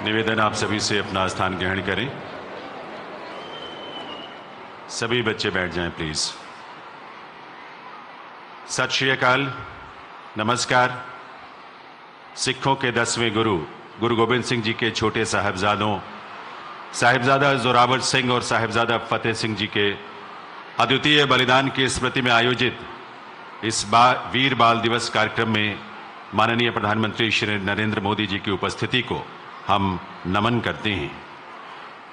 निवेदन आप सभी से अपना स्थान ग्रहण करें। सभी बच्चे बैठ जाएं प्लीज। सत श्री अकाल, नमस्कार। सिखों के 10वें गुरु गुरु गोबिंद सिंह जी के छोटे साहिबजादों साहिबजादा जोरावर सिंह और साहिबजादा फतेह सिंह जी के अद्वितीय बलिदान की स्मृति में आयोजित इस वीर बाल दिवस कार्यक्रम में माननीय प्रधानमंत्री श्री नरेंद्र मोदी जी की उपस्थिति को हम नमन करते हैं।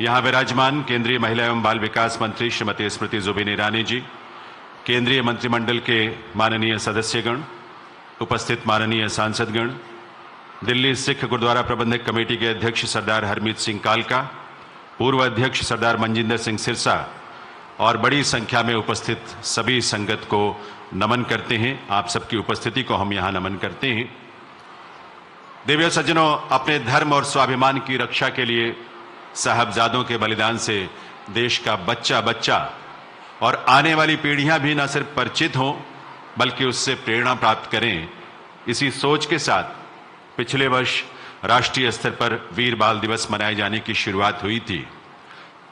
यहाँ विराजमान केंद्रीय महिला एवं बाल विकास मंत्री श्रीमती स्मृति जुबिन ईरानी जी, केंद्रीय मंत्रिमंडल के माननीय सदस्यगण, उपस्थित माननीय सांसदगण, दिल्ली सिख गुरुद्वारा प्रबंधक कमेटी के अध्यक्ष सरदार हरमीत सिंह कालका, पूर्व अध्यक्ष सरदार मनजिंदर सिंह सिरसा और बड़ी संख्या में उपस्थित सभी संगत को नमन करते हैं। आप सबकी उपस्थिति को हम यहाँ नमन करते हैं। देवियों सज्जनों, अपने धर्म और स्वाभिमान की रक्षा के लिए साहबजादों के बलिदान से देश का बच्चा बच्चा और आने वाली पीढ़ियां भी न सिर्फ परिचित हों बल्कि उससे प्रेरणा प्राप्त करें, इसी सोच के साथ पिछले वर्ष राष्ट्रीय स्तर पर वीर बाल दिवस मनाए जाने की शुरुआत हुई थी।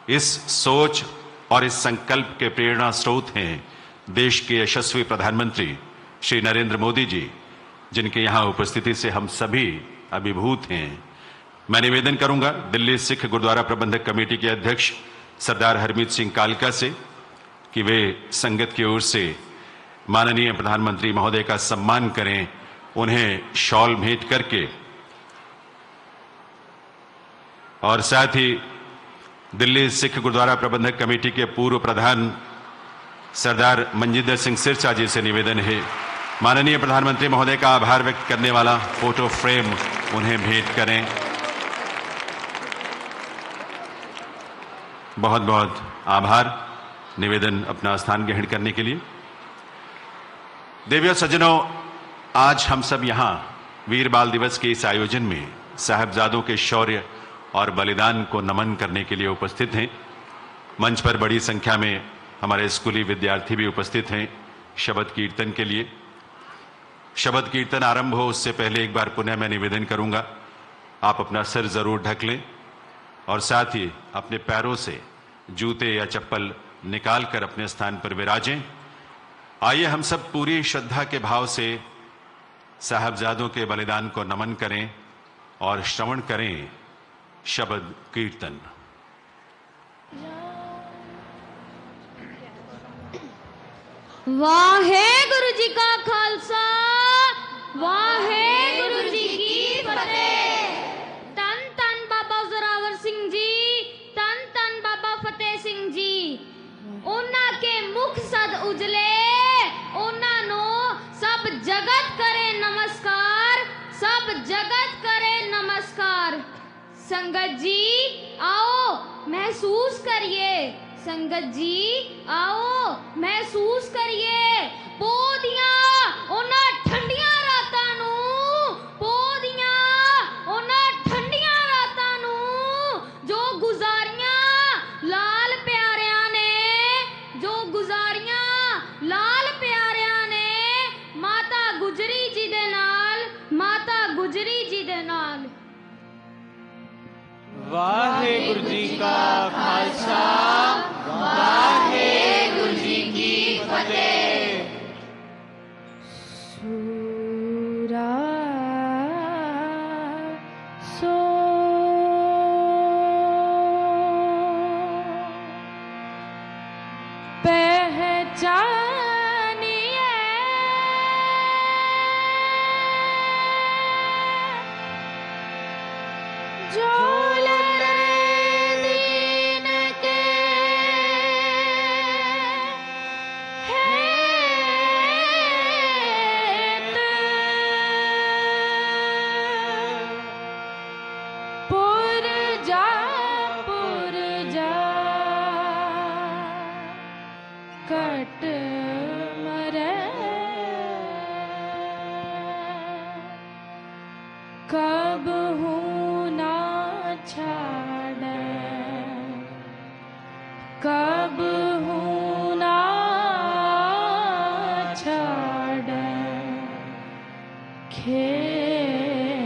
इस सोच और इस संकल्प के प्रेरणा स्रोत हैं देश के यशस्वी प्रधानमंत्री श्री नरेंद्र मोदी जी, जिनके यहाँ उपस्थिति से हम सभी अभिभूत हैं। मैं निवेदन करूंगा दिल्ली सिख गुरुद्वारा प्रबंधक कमेटी के अध्यक्ष सरदार हरमीत सिंह कालका से कि वे संगत की ओर से माननीय प्रधानमंत्री महोदय का सम्मान करें, उन्हें शॉल भेंट करके, और साथ ही दिल्ली सिख गुरुद्वारा प्रबंधक कमेटी के पूर्व प्रधान सरदार मनजिंदर सिंह सिरसा जी से निवेदन है माननीय प्रधानमंत्री महोदय का आभार व्यक्त करने वाला फोटो फ्रेम उन्हें भेंट करें। बहुत बहुत आभार निवेदन अपना स्थान ग्रहण करने के लिए। देवियों सज्जनों, आज हम सब यहाँ वीर बाल दिवस के इस आयोजन में साहिबजादों के शौर्य और बलिदान को नमन करने के लिए उपस्थित हैं। मंच पर बड़ी संख्या में हमारे स्कूली विद्यार्थी भी उपस्थित हैं शबद कीर्तन के लिए। शबद कीर्तन आरंभ हो उससे पहले एक बार पुनः मैं निवेदन करूंगा, आप अपना सिर जरूर ढक लें और साथ ही अपने पैरों से जूते या चप्पल निकाल कर अपने स्थान पर विराजें। आइए हम सब पूरी श्रद्धा के भाव से साहबजादों के बलिदान को नमन करें और श्रवण करें शबद कीर्तन। वाहे गुरु जी का खालसा, वाहे गुरु जी की फतेह। तन तन बाबा जोरावर सिंह जी, तन तन बाबा फतेह सिंह जी। उन्ना के मुख सद उजले, उन्ना नो सब जगत करे नमस्कार, सब जगत करे नमस्कार। संगत जी आओ महसूस करिए, संगत जी आओ महसूस करिए पोदियां उन्हां ठंडियां रातां नूं, पोदियां उन्हां ठंडियां रातां नूं जो गुजारियां लाल प्यारियां ने, जो गुजारियां लाल प्यारियां ने माता गुजरी जी दे नाल, माता गुजरी जी दे नाल। वाहेगुरु जी का खालसा, वाहेगुरु जी की फतेह। सूरा सो पहचानिए जो कट मरे कब हूँ ना छाड़े, कब हूँ ना छाड़े खेत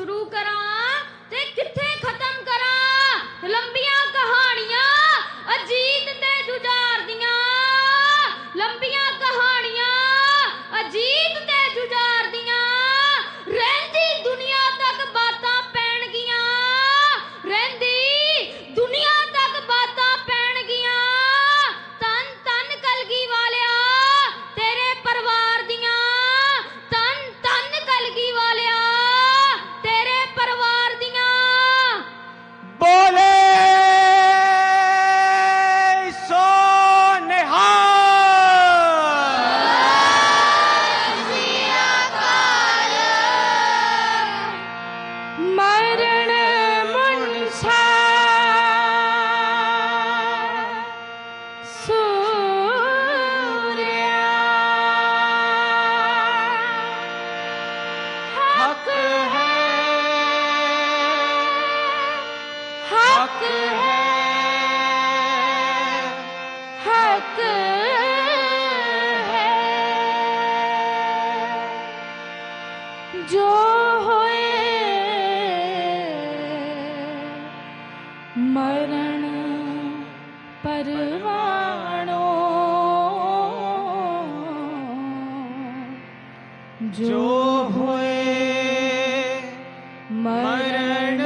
शुरू करा ते किथे खत्म करा लंबियां कहानियां अजीत ते जुझार दियां लंबियां कहानियां अजीत ते जुझार दियां रहंदी दुनिया तक बातां पैण गियां रहंदी दुनिया तक बातां पैण गियां तन तन कलगी वालिया तेरे परिवार दियां तन तन कलगी वालिया तेरे परिवार दियां बोले सो मरण मुनसा सूर्या हक है हक है हक है जो होए मरण परवाणो जो होए मरण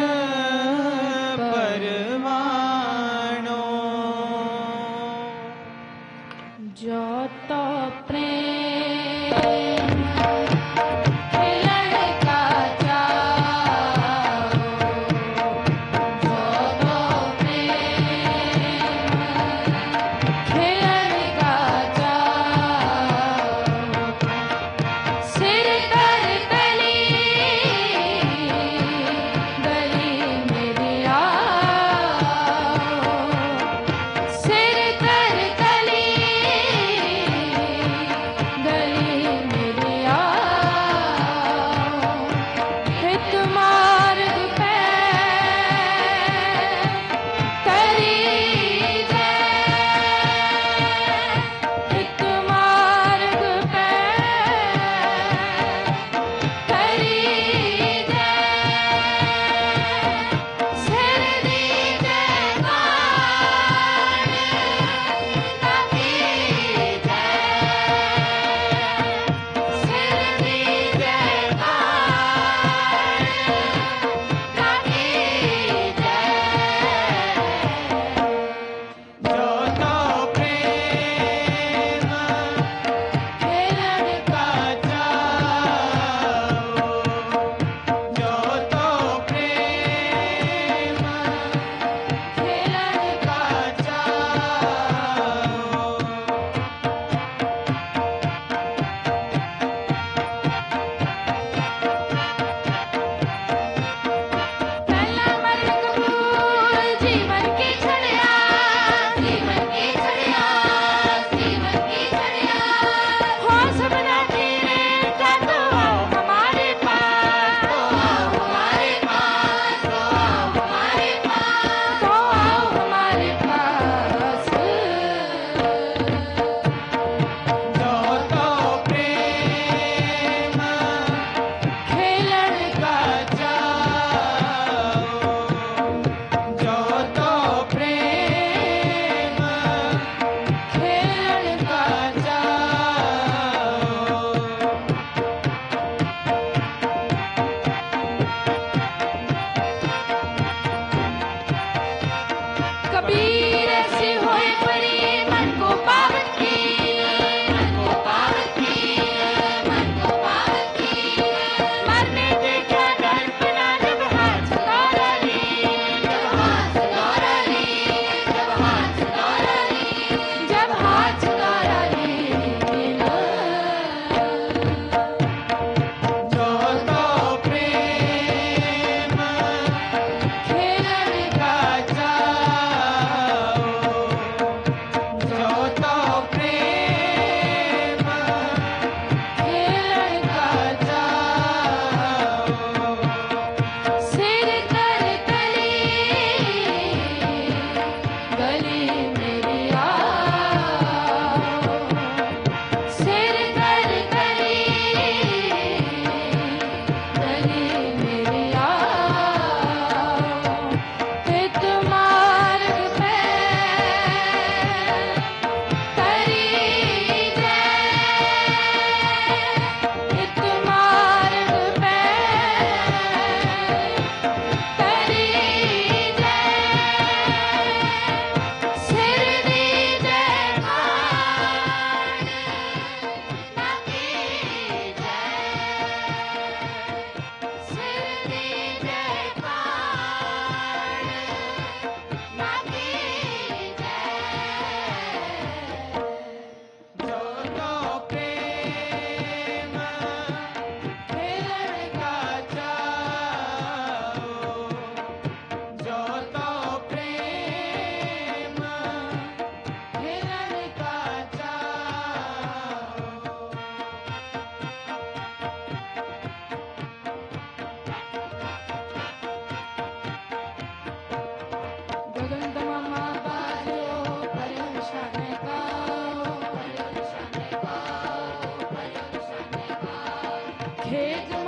परवाणो जो तो प्रेम खिलण का जाओ जो तो प्रेम खिलण का जाओ सिर का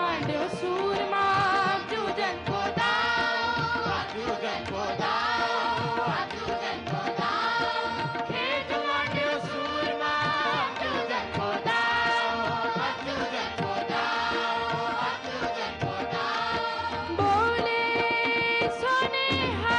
मांड्यो सूरमा जूजन को दाओ जूजन को दाओ जूजन को दाओ खेत मांड्यो सूरमा जूजन को दाओ जूजन को दाओ जूजन को दाओ बोले सोनेहा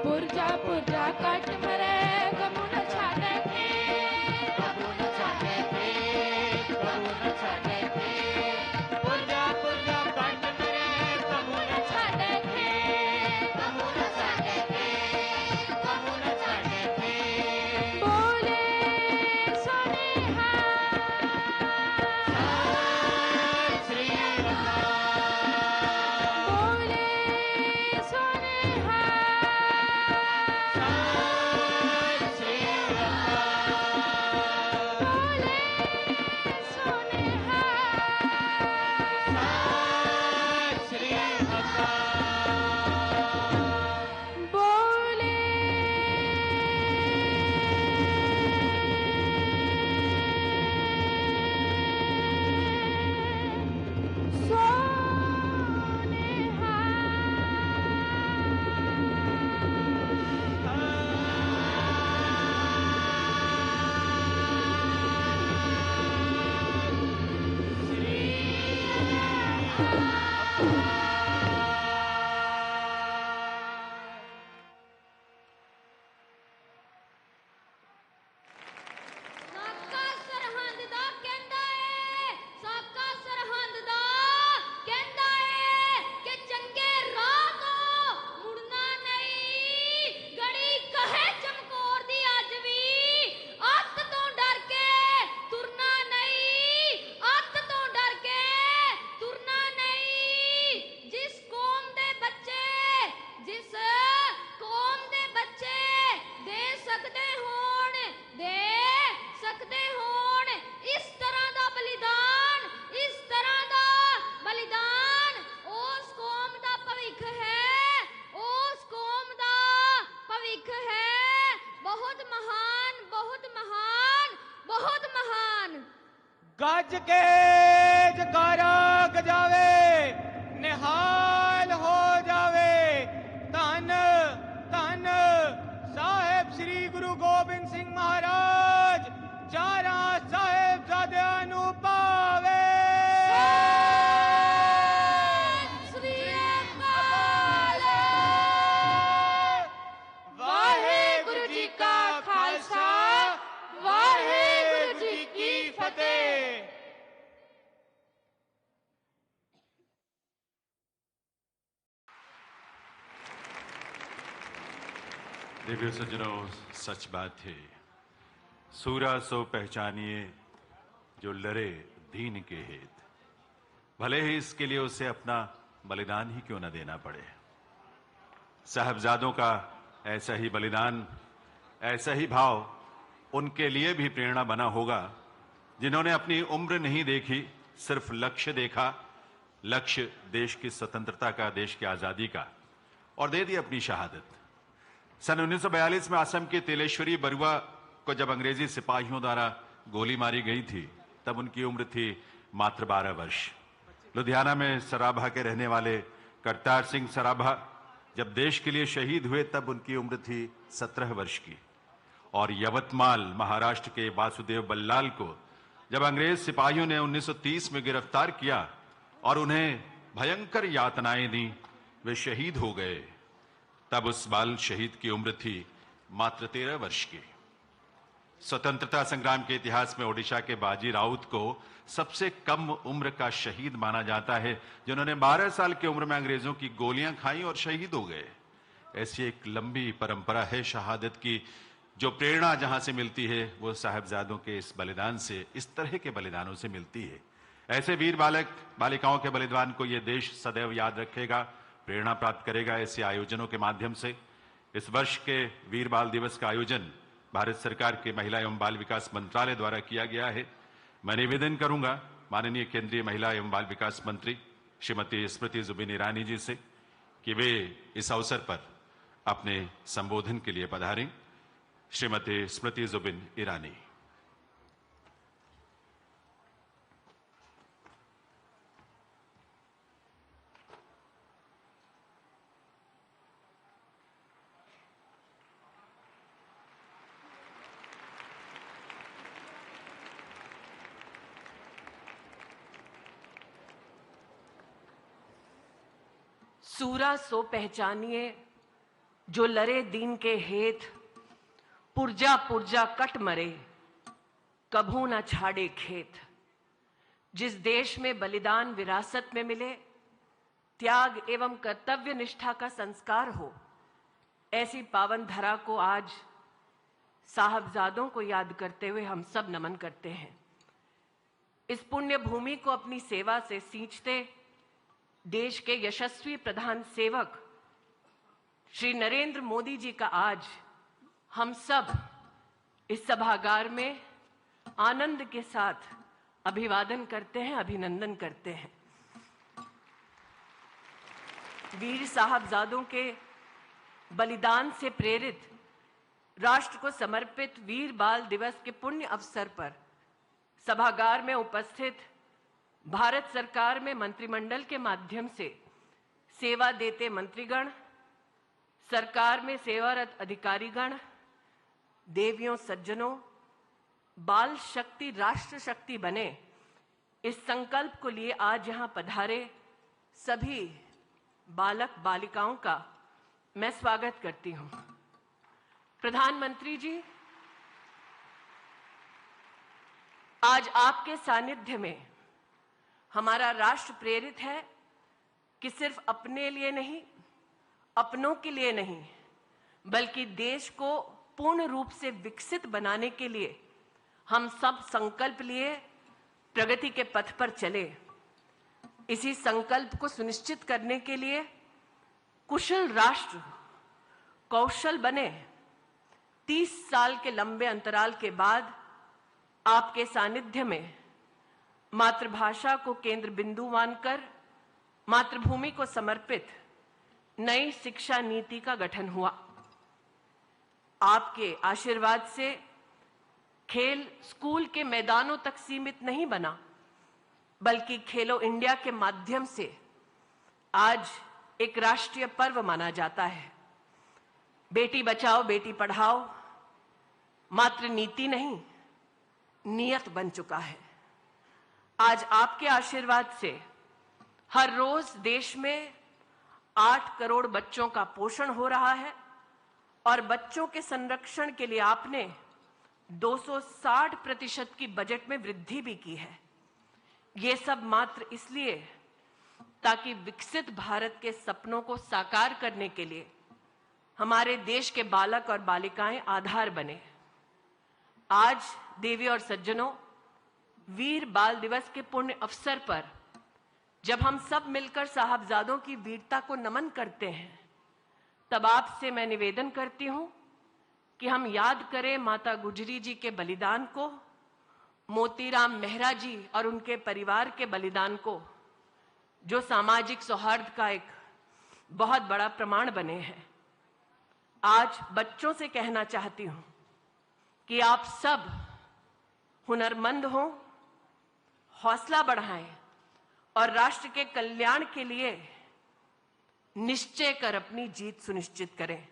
पुरजा पुरजा कट मरे कबून छाटे थे कबून छाटे थे कबून छाटे थे पुरजा पुरजा कट मरे कबून छाटे थे कबून छाटे थे कबून छाटे थे बोले सोनेहा श्री बोले सोनेहा ਸਾਕਾ ਸਰਹੰਦ ਦਾ ਕਹਿੰਦਾ ਏ ਸਾਕਾ ਸਰਹੰਦ ਦਾ ਕਹਿੰਦਾ ਏ ਕਿ ਚੰਗੇ ਰਾਹ ਤੋਂ ਮੁੜਨਾ ਨਹੀਂ ਗੜੀ ਕਹੇ ਚਮਕੌਰ ਦੀ ਅੱਜ ਵੀ ਅੱਤ ਤੋਂ ਡਰ ਕੇ ਤੁਰਨਾ ਨਹੀਂ ਅੱਤ ਤੋਂ ਡਰ ਕੇ ਤੁਰਨਾ ਨਹੀਂ ਜਿਸ ਕੌਮ ਦੇ ਬੱਚੇ ਜਿਸ ਕੌਮ ਦੇ ਬੱਚੇ ਦੇ ਸਕਦੇ ਹੋਣ ਇਸ ਤਰ੍ਹਾਂ ਦਾ ਬਲੀਦਾਨ ਉਸ ਕੌਮ ਦਾ ਭਵਿੱਖ ਹੈ ਉਸ ਕੌਮ ਦਾ ਭਵਿੱਖ ਹੈ ਬਹੁਤ ਮਹਾਨ ਬਹੁਤ ਮਹਾਨ ਬਹੁਤ ਮਹਾਨ गज के जकारा गजावे निहाल हो जावे धन धन साहेब श्री गुरु गोबिंद सिंह महाराज चारा साहेबजादियां नू पावे ਸ੍ਰੀ ਅਕਾਲ वाहेगुरु जी का खालसा वाहेगुरु जी की फतेह। दिव्य सज्जनों, सच बात है, सूरा सो पहचानिए जो लड़े दीन के हित, भले ही इसके लिए उसे अपना बलिदान ही क्यों न देना पड़े। साहबजादों का ऐसा ही बलिदान, ऐसा ही भाव उनके लिए भी प्रेरणा बना होगा जिन्होंने अपनी उम्र नहीं देखी, सिर्फ लक्ष्य देखा, लक्ष्य देश की स्वतंत्रता का, देश की आजादी का, और दे दी अपनी शहादत। सन 1942 में असम के तिलेश्वरी बरुआ को जब अंग्रेजी सिपाहियों द्वारा गोली मारी गई थी तब उनकी उम्र थी मात्र 12 वर्ष। लुधियाना में सराभा के रहने वाले करतार सिंह सराभा जब देश के लिए शहीद हुए तब उनकी उम्र थी 17 वर्ष की। और यवतमाल महाराष्ट्र के वासुदेव बल्लाल को जब अंग्रेज सिपाहियों ने 1930 में गिरफ्तार किया और उन्हें भयंकर यातनाएं दी, वे शहीद हो गए। तब उस बाल शहीद की उम्र थी मात्र 13 वर्ष की। स्वतंत्रता संग्राम के इतिहास में ओडिशा के बाजी राउत को सबसे कम उम्र का शहीद माना जाता है, जिन्होंने 12 साल की उम्र में अंग्रेजों की गोलियां खाई और शहीद हो गए। ऐसी एक लंबी परंपरा है शहादत की, जो प्रेरणा जहां से मिलती है वो साहबजादों के इस बलिदान से, इस तरह के बलिदानों से मिलती है। ऐसे वीर बालक बालिकाओं के बलिदान को यह देश सदैव याद रखेगा, प्रेरणा प्राप्त करेगा। ऐसे आयोजनों के माध्यम से इस वर्ष के वीर बाल दिवस का आयोजन भारत सरकार के महिला एवं बाल विकास मंत्रालय द्वारा किया गया है। मैं निवेदन करूंगा माननीय केंद्रीय महिला एवं बाल विकास मंत्री श्रीमती स्मृति जुबिन ईरानी जी से कि वे इस अवसर पर अपने संबोधन के लिए पधारें। श्रीमती स्मृति जुबिन ईरानी। सूरा सो पहचानिए जो लरे दीन के हेत, पुरजा पुरजा कट मरे कभू न छाड़े खेत। जिस देश में बलिदान विरासत में मिले, त्याग एवं कर्तव्य निष्ठा का संस्कार हो, ऐसी पावन धरा को आज साहबजादों को याद करते हुए हम सब नमन करते हैं। इस पुण्य भूमि को अपनी सेवा से सींचते देश के यशस्वी प्रधान सेवक श्री नरेंद्र मोदी जी का आज हम सब इस सभागार में आनंद के साथ अभिवादन करते हैं, अभिनंदन करते हैं। वीर साहबजादों के बलिदान से प्रेरित राष्ट्र को समर्पित वीर बाल दिवस के पुण्य अवसर पर सभागार में उपस्थित भारत सरकार में मंत्रिमंडल के माध्यम से सेवा देते मंत्रीगण, सरकार में सेवारत अधिकारीगण, देवियों सज्जनों, बाल शक्ति राष्ट्र शक्ति बने, इस संकल्प को लिए आज यहां पधारे सभी बालक बालिकाओं का मैं स्वागत करती हूं। प्रधानमंत्री जी, आज आपके सानिध्य में हमारा राष्ट्र प्रेरित है कि सिर्फ अपने लिए नहीं, अपनों के लिए नहीं, बल्कि देश को पूर्ण रूप से विकसित बनाने के लिए हम सब संकल्प लिए प्रगति के पथ पर चले। इसी संकल्प को सुनिश्चित करने के लिए कुशल राष्ट्र कौशल बने। 30 साल के लंबे अंतराल के बाद आपके सानिध्य में मातृभाषा को केंद्र बिंदु मानकर मातृभूमि को समर्पित नई शिक्षा नीति का गठन हुआ। आपके आशीर्वाद से खेल स्कूल के मैदानों तक सीमित नहीं बना, बल्कि खेलो इंडिया के माध्यम से आज एक राष्ट्रीय पर्व माना जाता है। बेटी बचाओ बेटी पढ़ाओ मात्र नीति नहीं, नियत बन चुका है। आज आपके आशीर्वाद से हर रोज देश में 8 करोड़ बच्चों का पोषण हो रहा है और बच्चों के संरक्षण के लिए आपने 260% की बजट में वृद्धि भी की है। ये सब मात्र इसलिए ताकि विकसित भारत के सपनों को साकार करने के लिए हमारे देश के बालक और बालिकाएं आधार बने। आज देवी और सज्जनों, वीर बाल दिवस के पुण्य अवसर पर जब हम सब मिलकर साहबजादों की वीरता को नमन करते हैं, तब आपसे मैं निवेदन करती हूं कि हम याद करें माता गुजरी जी के बलिदान को, मोतीराम मेहरा जी और उनके परिवार के बलिदान को, जो सामाजिक सौहार्द का एक बहुत बड़ा प्रमाण बने हैं। आज बच्चों से कहना चाहती हूं कि आप सब हुनरमंद हों, हौसला बढ़ाएं और राष्ट्र के कल्याण के लिए निश्चय कर अपनी जीत सुनिश्चित करें।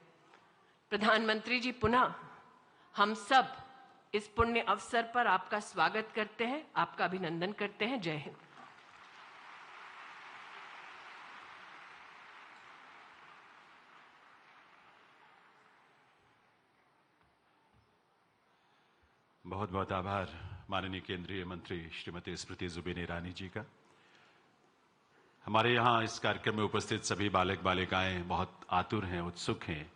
प्रधानमंत्री जी, पुनः हम सब इस पुण्य अवसर पर आपका स्वागत करते हैं, आपका अभिनंदन करते हैं। जय हिंद। बहुत बहुत आभार माननीय केंद्रीय मंत्री श्रीमती स्मृति जुबिन ईरानी जी का। हमारे यहाँ इस कार्यक्रम में उपस्थित सभी बालक बालिकाएं बहुत आतुर हैं, उत्सुक हैं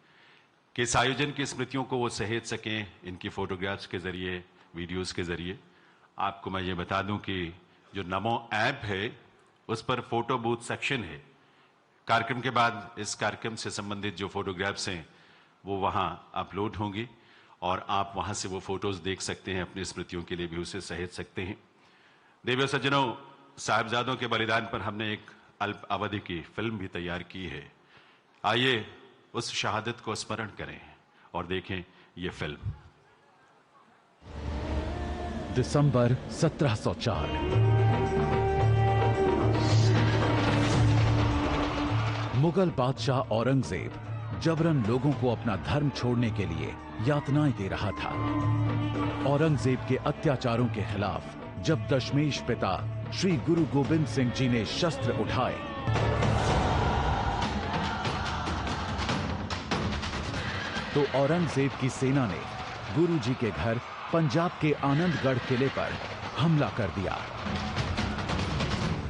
कि इस आयोजन की स्मृतियों को वो सहेज सकें इनकी फोटोग्राफ्स के जरिए, वीडियोस के जरिए। आपको मैं ये बता दूं कि जो नमो ऐप है उस पर फोटो बूथ सेक्शन है। कार्यक्रम के बाद इस कार्यक्रम से संबंधित जो फोटोग्राफ्स हैं वो वहाँ अपलोड होंगी और आप वहां से वो फोटोज देख सकते हैं, अपनी स्मृतियों के लिए भी उसे सहेज सकते हैं। देवियों सज्जनों, साहिबजादों के बलिदान पर हमने एक अल्प अवधि की फिल्म भी तैयार की है। आइए उस शहादत को स्मरण करें और देखें ये फिल्म। दिसंबर 1704। मुगल बादशाह औरंगजेब जबरन लोगों को अपना धर्म छोड़ने के लिए यातनाएं दे रहा था। औरंगजेब के अत्याचारों के खिलाफ जब दशमेश पिता श्री गुरु गोबिंद सिंह जी ने शस्त्र उठाए तो औरंगजेब की सेना ने गुरु जी के घर पंजाब के आनंदगढ़ किले पर हमला कर दिया।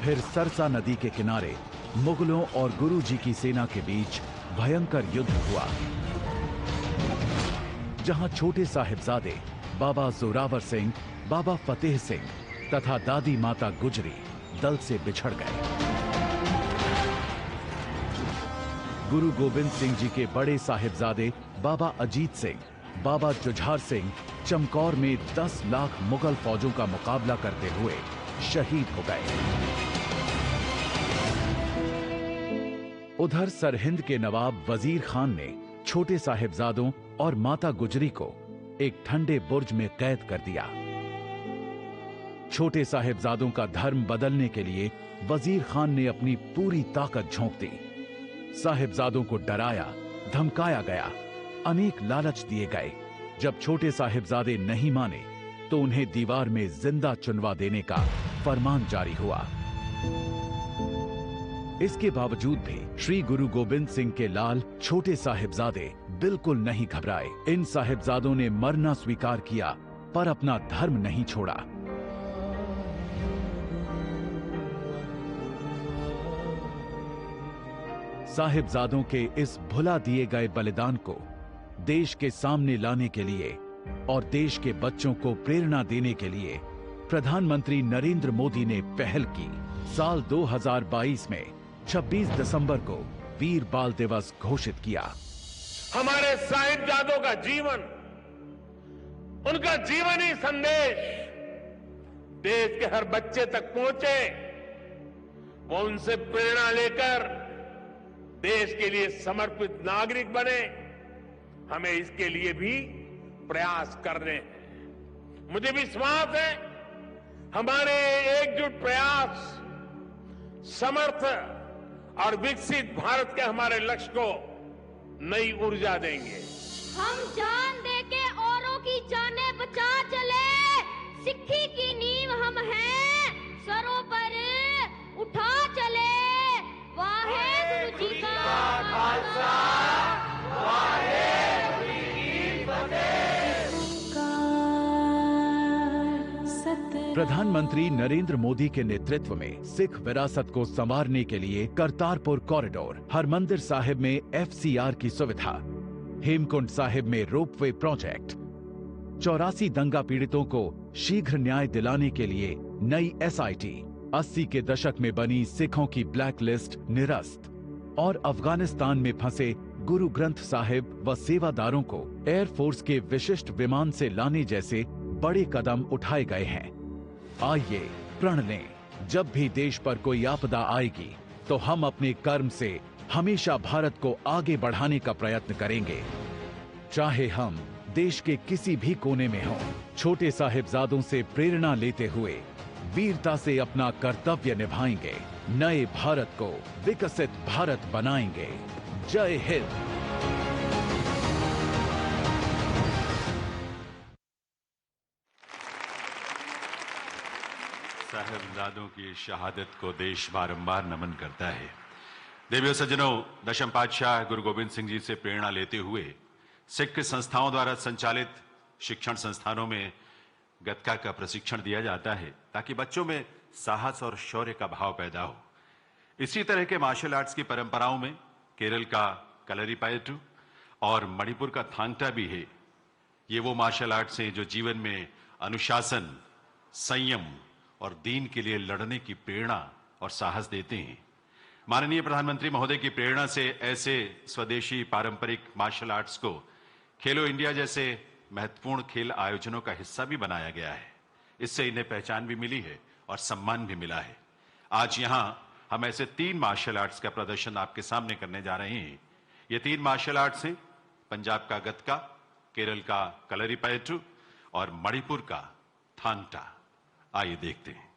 फिर सरसा नदी के किनारे मुगलों और गुरु जी की सेना के बीच भयंकर युद्ध हुआ, जहां छोटे साहिबजादे बाबा जोरावर सिंह, बाबा फतेह सिंह तथा दादी माता गुजरी दल से बिछड़ गए। गुरु गोबिंद सिंह जी के बड़े साहिबजादे बाबा अजीत सिंह, बाबा जुझार सिंह चमकौर में 10 लाख मुगल फौजों का मुकाबला करते हुए शहीद हो गए। उधर सरहिंद के नवाब वजीर खान ने छोटे साहिबजादों और माता गुजरी को एक ठंडे बुर्ज में कैद कर दिया। छोटे साहिबजादों का धर्म बदलने के लिए वजीर खान ने अपनी पूरी ताकत झोंक दी। साहिबजादों को डराया, धमकाया गया, अनेक लालच दिए गए। जब छोटे साहिबजादे नहीं माने तो उन्हें दीवार में जिंदा चुनवा देने का फरमान जारी हुआ। इसके बावजूद भी श्री गुरु गोबिंद सिंह के लाल छोटे साहिबजादे बिल्कुल नहीं घबराए। इन साहिबजादों ने मरना स्वीकार किया पर अपना धर्म नहीं छोड़ा। साहिबजादों के इस भुला दिए गए बलिदान को देश के सामने लाने के लिए और देश के बच्चों को प्रेरणा देने के लिए प्रधानमंत्री नरेंद्र मोदी ने पहल की। साल 2022 में 26 दिसंबर को वीर बाल दिवस घोषित किया। हमारे साहिबजादों का जीवन, उनका जीवनी संदेश देश के हर बच्चे तक पहुंचे, वो उनसे प्रेरणा लेकर देश के लिए समर्पित नागरिक बने। हमें इसके लिए भी प्रयास करने हैं। मुझे विश्वास है हमारे एकजुट प्रयास समर्थ और विकसित भारत के हमारे लक्ष्य को नई ऊर्जा देंगे। हम जान दे के औरों की जानें बचा चले, सिक्खी की नींव हम हैं, सरों पर उठा चले। वाहेगुरु जी का खालसा, वाहेगुरु जी की फतेह। प्रधानमंत्री नरेंद्र मोदी के नेतृत्व में सिख विरासत को संवारने के लिए करतारपुर कॉरिडोर, हरमंदिर साहिब में FCR की सुविधा, हेमकुंड साहिब में रोपवे प्रोजेक्ट, 84 दंगा पीड़ितों को शीघ्र न्याय दिलाने के लिए नई SIT, 80 के दशक में बनी सिखों की ब्लैक लिस्ट निरस्त और अफगानिस्तान में फंसे गुरु ग्रंथ साहिब व सेवादारों को एयरफोर्स के विशिष्ट विमान से लाने जैसे बड़े कदम उठाए गए हैं। आइए प्रण लें, जब भी देश पर कोई आपदा आएगी तो हम अपने कर्म से हमेशा भारत को आगे बढ़ाने का प्रयत्न करेंगे। चाहे हम देश के किसी भी कोने में हों, छोटे साहिबजादों से प्रेरणा लेते हुए वीरता से अपना कर्तव्य निभाएंगे, नए भारत को विकसित भारत बनाएंगे। जय हिंद। साहिबजादों की शहादत को देश बारंबार नमन करता है। देवियों सज्जनों, दशम पातशाह गुरु गोबिंद सिंह जी से प्रेरणा लेते हुए सिख संस्थाओं द्वारा संचालित शिक्षण संस्थानों में गतका का प्रशिक्षण दिया जाता है ताकि बच्चों में साहस और शौर्य का भाव पैदा हो। इसी तरह के मार्शल आर्ट्स की परंपराओं में केरल का कलरीपायट्टू और मणिपुर का थांगटा भी है। ये वो मार्शल आर्ट्स हैं जो जीवन में अनुशासन, संयम और दीन के लिए लड़ने की प्रेरणा और साहस देते हैं। माननीय प्रधानमंत्री महोदय की प्रेरणा से ऐसे स्वदेशी पारंपरिक मार्शल आर्ट्स को खेलो इंडिया जैसे महत्वपूर्ण खेल आयोजनों का हिस्सा भी बनाया गया है। इससे इन्हें पहचान भी मिली है और सम्मान भी मिला है। आज यहां हम ऐसे 3 मार्शल आर्ट्स का प्रदर्शन आपके सामने करने जा रहे हैं। ये 3 मार्शल आर्ट्स हैं पंजाब का गतका, केरल का कलरीपयट्टू और मणिपुर का थांगटा। आइए देखते हैं।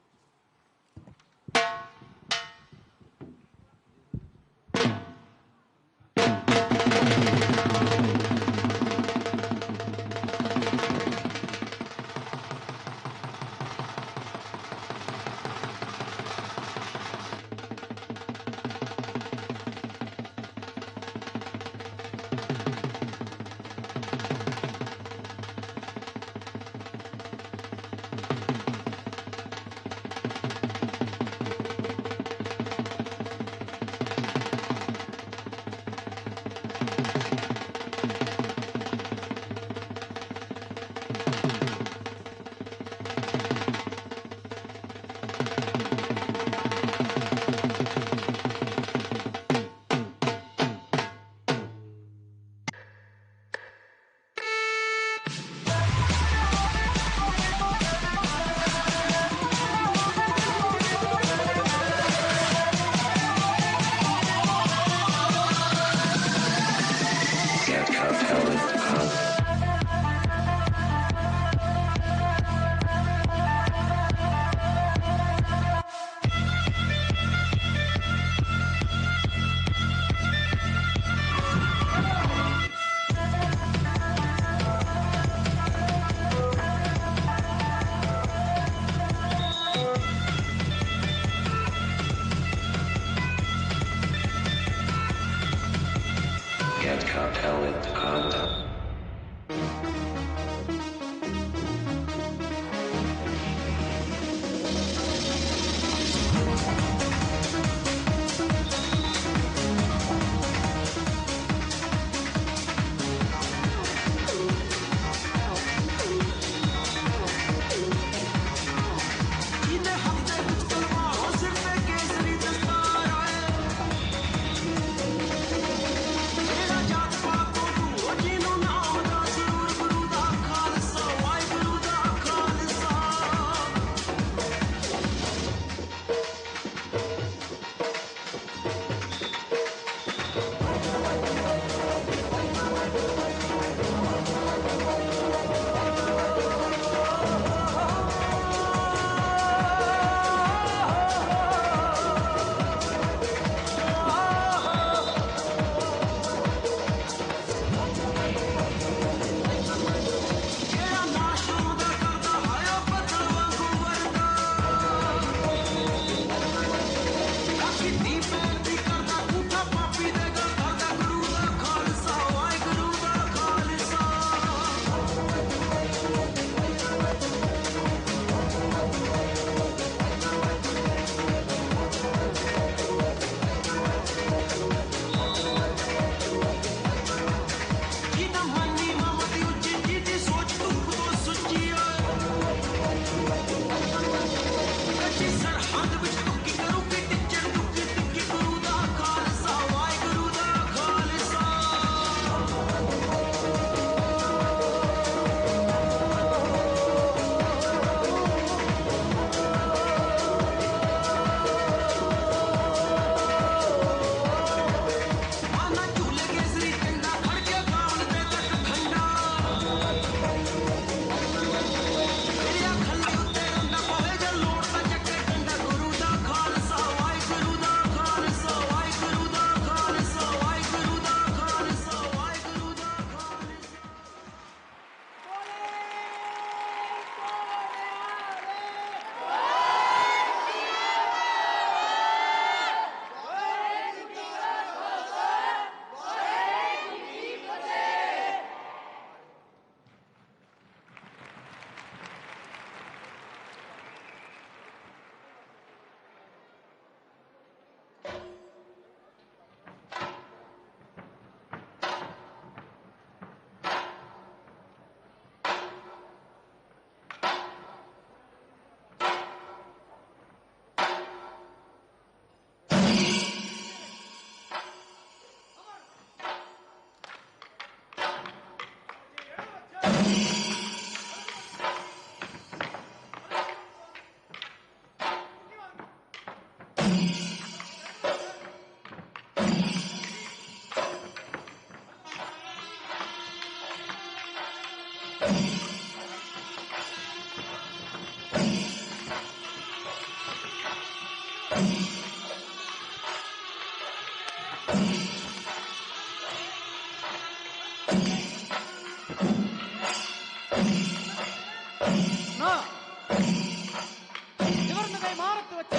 நிவர்ந்த கை மாறத்து வச்ச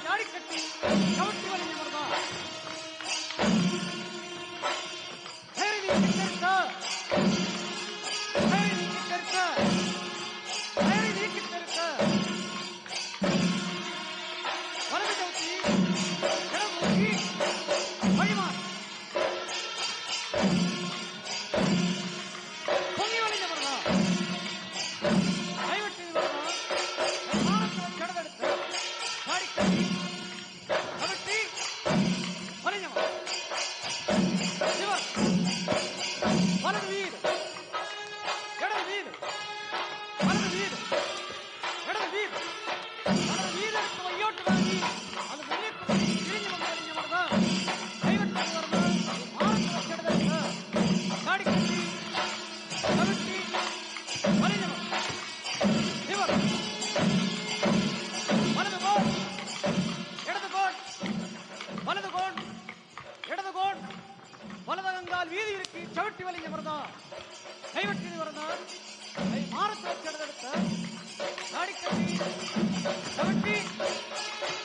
ஜாடி கட்டி கவட்டி வலிஞ்ச மருதா வலதகங்கால் வீதி இருக்கு சவிட்டி வலிஞ்ச மருதா கைவட்டி வரதான் கை மாறத்து வச்செடுத்த நாடிக்கட்டி சவிட்டி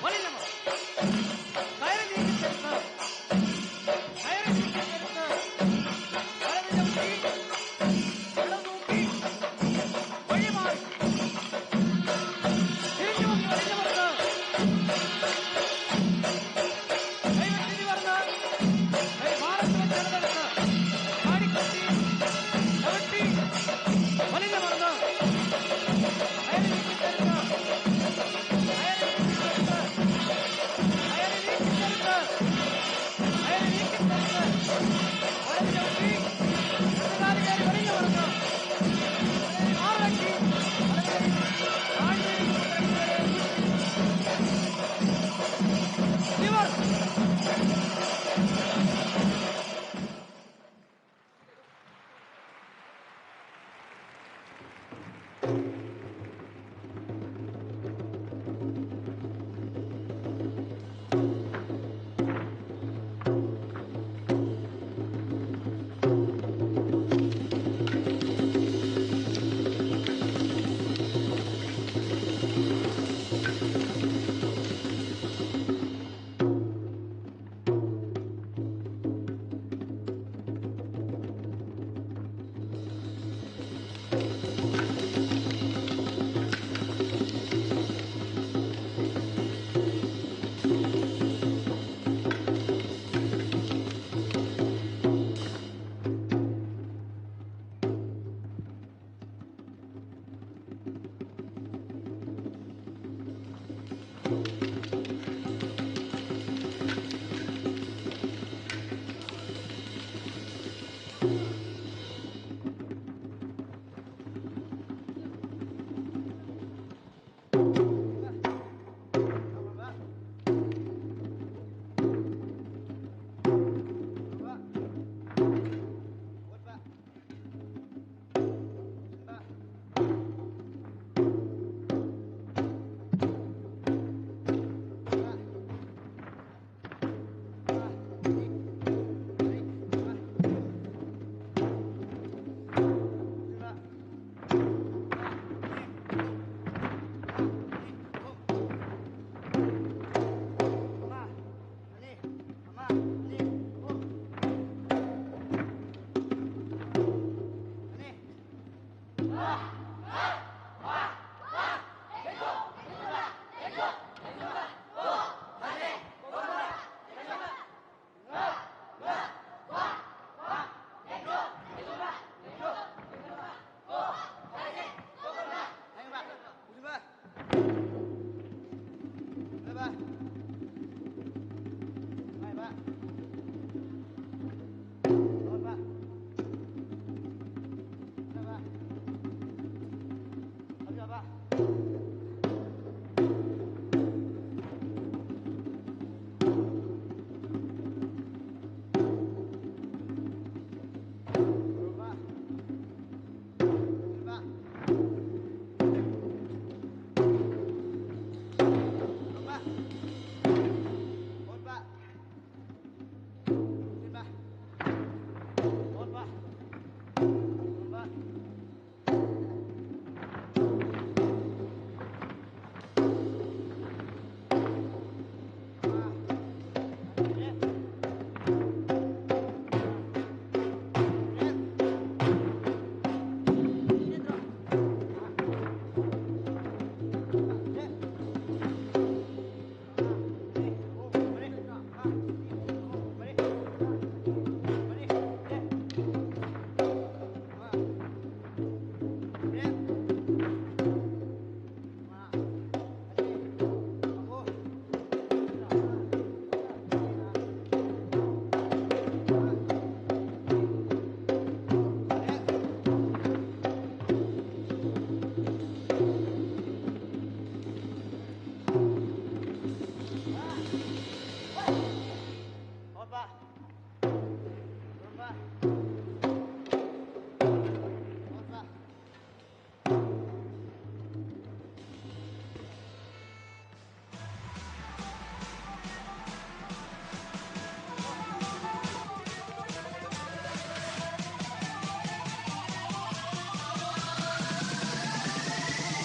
வலிஞ்ச கயிறு நீக்கி சேர்த்த கயிறு நீக்கி சேர்த்த வலது சவிட்டி இடது தூக்கி வழி மாறி திரும்பி வந்து வலிஞ்ச மருதா கைவட்டி வரதான் கை மாறத்து வச்செடுத்த நாடிக்கட்டி சவிட்டி வலிஞ்ச மருதா கயிறு நீக்கி சேர்த்த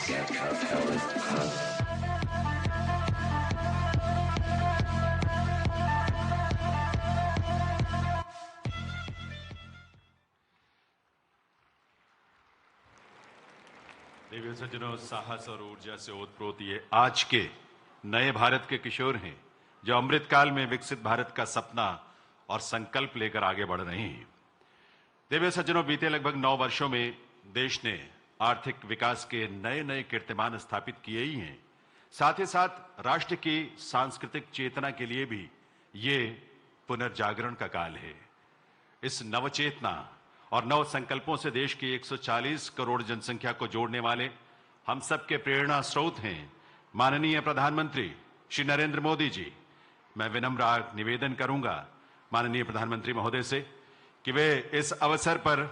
देवी सज्जनों, साहस और ऊर्जा से ओतप्रोत ये आज के नए भारत के किशोर हैं जो अमृतकाल में विकसित भारत का सपना और संकल्प लेकर आगे बढ़ रहे हैं। देवी सज्जनों, बीते लगभग 9 वर्षों में देश ने आर्थिक विकास के नए नए कीर्तिमान स्थापित किए ही हैं। साथ ही साथ राष्ट्र की सांस्कृतिक चेतना के लिए भी ये पुनर्जागरण का काल है। इस नवचेतना और नव संकल्पों से देश की 140 करोड़ जनसंख्या को जोड़ने वाले हम सबके प्रेरणा स्रोत हैं माननीय प्रधानमंत्री श्री नरेंद्र मोदी जी। मैं विनम्र निवेदन करूंगा माननीय प्रधानमंत्री महोदय से कि वे इस अवसर पर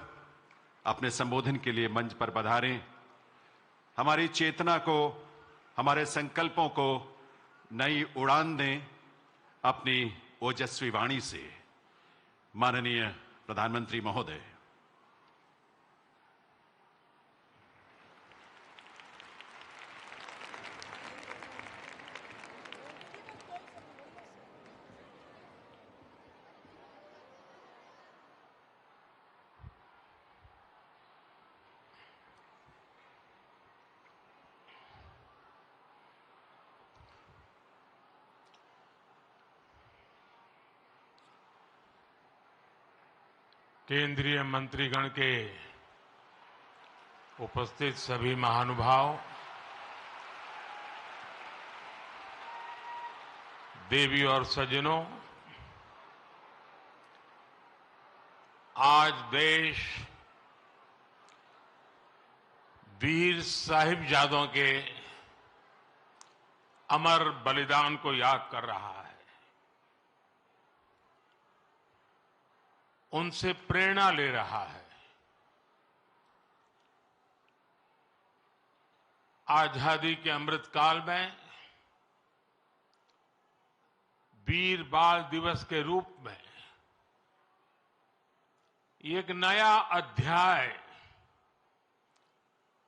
अपने संबोधन के लिए मंच पर पधारें, हमारी चेतना को, हमारे संकल्पों को नई उड़ान दें अपनी ओजस्वी वाणी से। माननीय प्रधानमंत्री महोदय। केंद्रीय मंत्रीगण के उपस्थित सभी महानुभाव, देवी और सज्जनों, आज देश वीर साहिबजादों के अमर बलिदान को याद कर रहा है। उनसे प्रेरणा ले रहा है। आजादी के अमृत काल में वीर बाल दिवस के रूप में एक नया अध्याय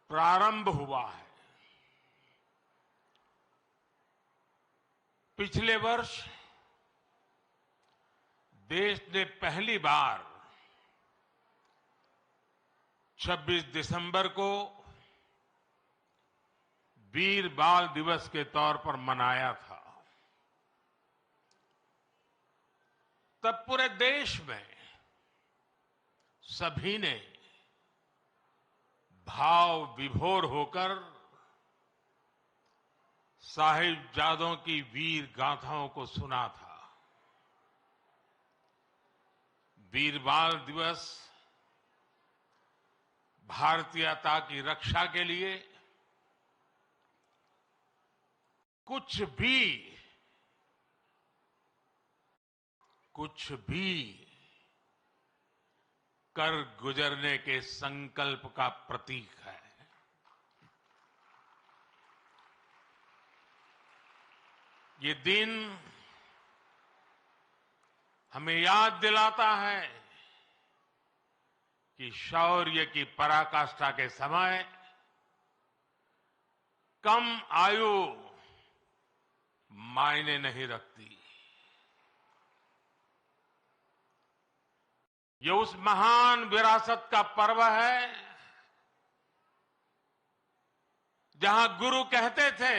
प्रारंभ हुआ है। पिछले वर्ष देश ने पहली बार 26 दिसंबर को वीर बाल दिवस के तौर पर मनाया था। तब पूरे देश में सभी ने भाव विभोर होकर साहिबजादों की वीर गाथाओं को सुना था। वीर बाल दिवस भारतीयता की रक्षा के लिए कुछ भी कर गुजरने के संकल्प का प्रतीक है। ये दिन हमें याद दिलाता है कि शौर्य की पराकाष्ठा के समय कम आयु मायने नहीं रखती। ये उस महान विरासत का पर्व है जहां गुरु कहते थे,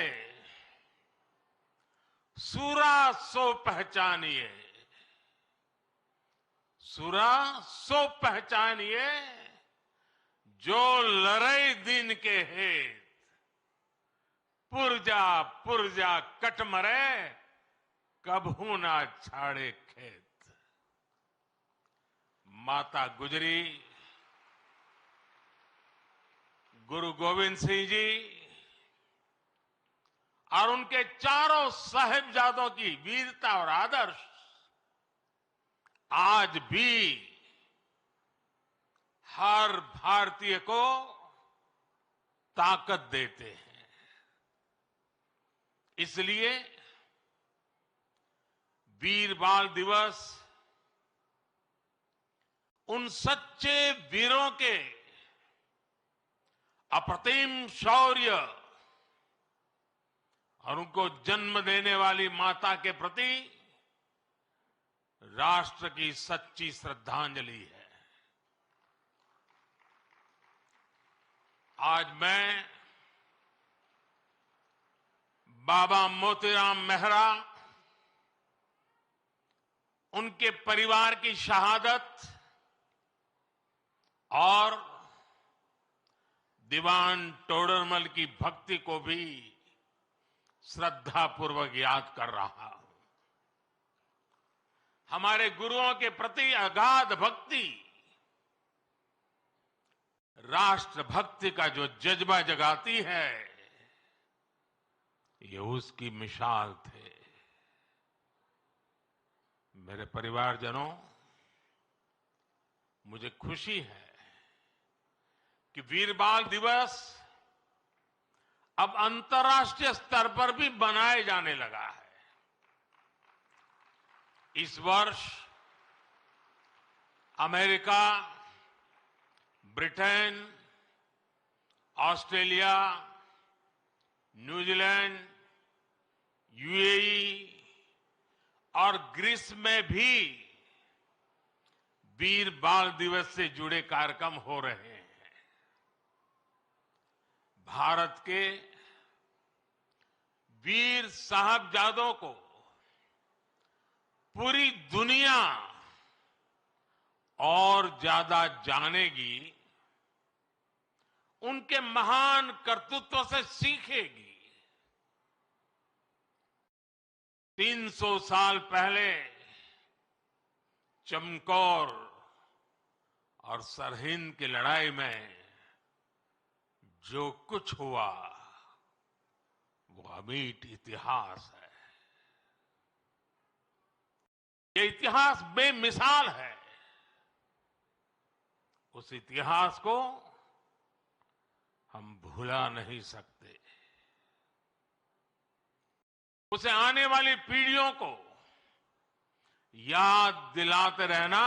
सूरा सो पहचानिए, सूरा सो पहचानिए, जो लड़ई दिन के हेत, पुरजा पुरजा कट मरे, कबहू ना छाड़े खेत। माता गुजरी, गुरु गोविंद सिंह जी और उनके चारों साहिबजादों की वीरता और आदर्श आज भी हर भारतीय को ताकत देते हैं। इसलिए वीर बाल दिवस उन सच्चे वीरों के अप्रतिम शौर्य और उनको जन्म देने वाली माता के प्रति राष्ट्र की सच्ची श्रद्धांजलि है। आज मैं बाबा मोतीराम मेहरा, उनके परिवार की शहादत और दीवान टोडरमल की भक्ति को भी श्रद्धापूर्वक याद कर रहा हूं। हमारे गुरुओं के प्रति अगाध भक्ति राष्ट्र भक्ति का जो जज्बा जगाती है, ये उसकी मिसाल थे। मेरे परिवारजनों, मुझे खुशी है कि वीर बाल दिवस अब अंतर्राष्ट्रीय स्तर पर भी मनाए जाने लगा है। इस वर्ष America, Britain, Australia, New Zealand, UAE और ग्रीस में भी वीर बाल दिवस से जुड़े कार्यक्रम हो रहे हैं। भारत के वीर साहबजादों को पूरी दुनिया और ज्यादा जानेगी, उनके महान कर्तृत्व से सीखेगी। 300 साल पहले चमकौर और सरहिंद की लड़ाई में जो कुछ हुआ वो अमीट इतिहास है। ये इतिहास बेमिसाल है। उस इतिहास को हम भुला नहीं सकते। उसे आने वाली पीढ़ियों को याद दिलाते रहना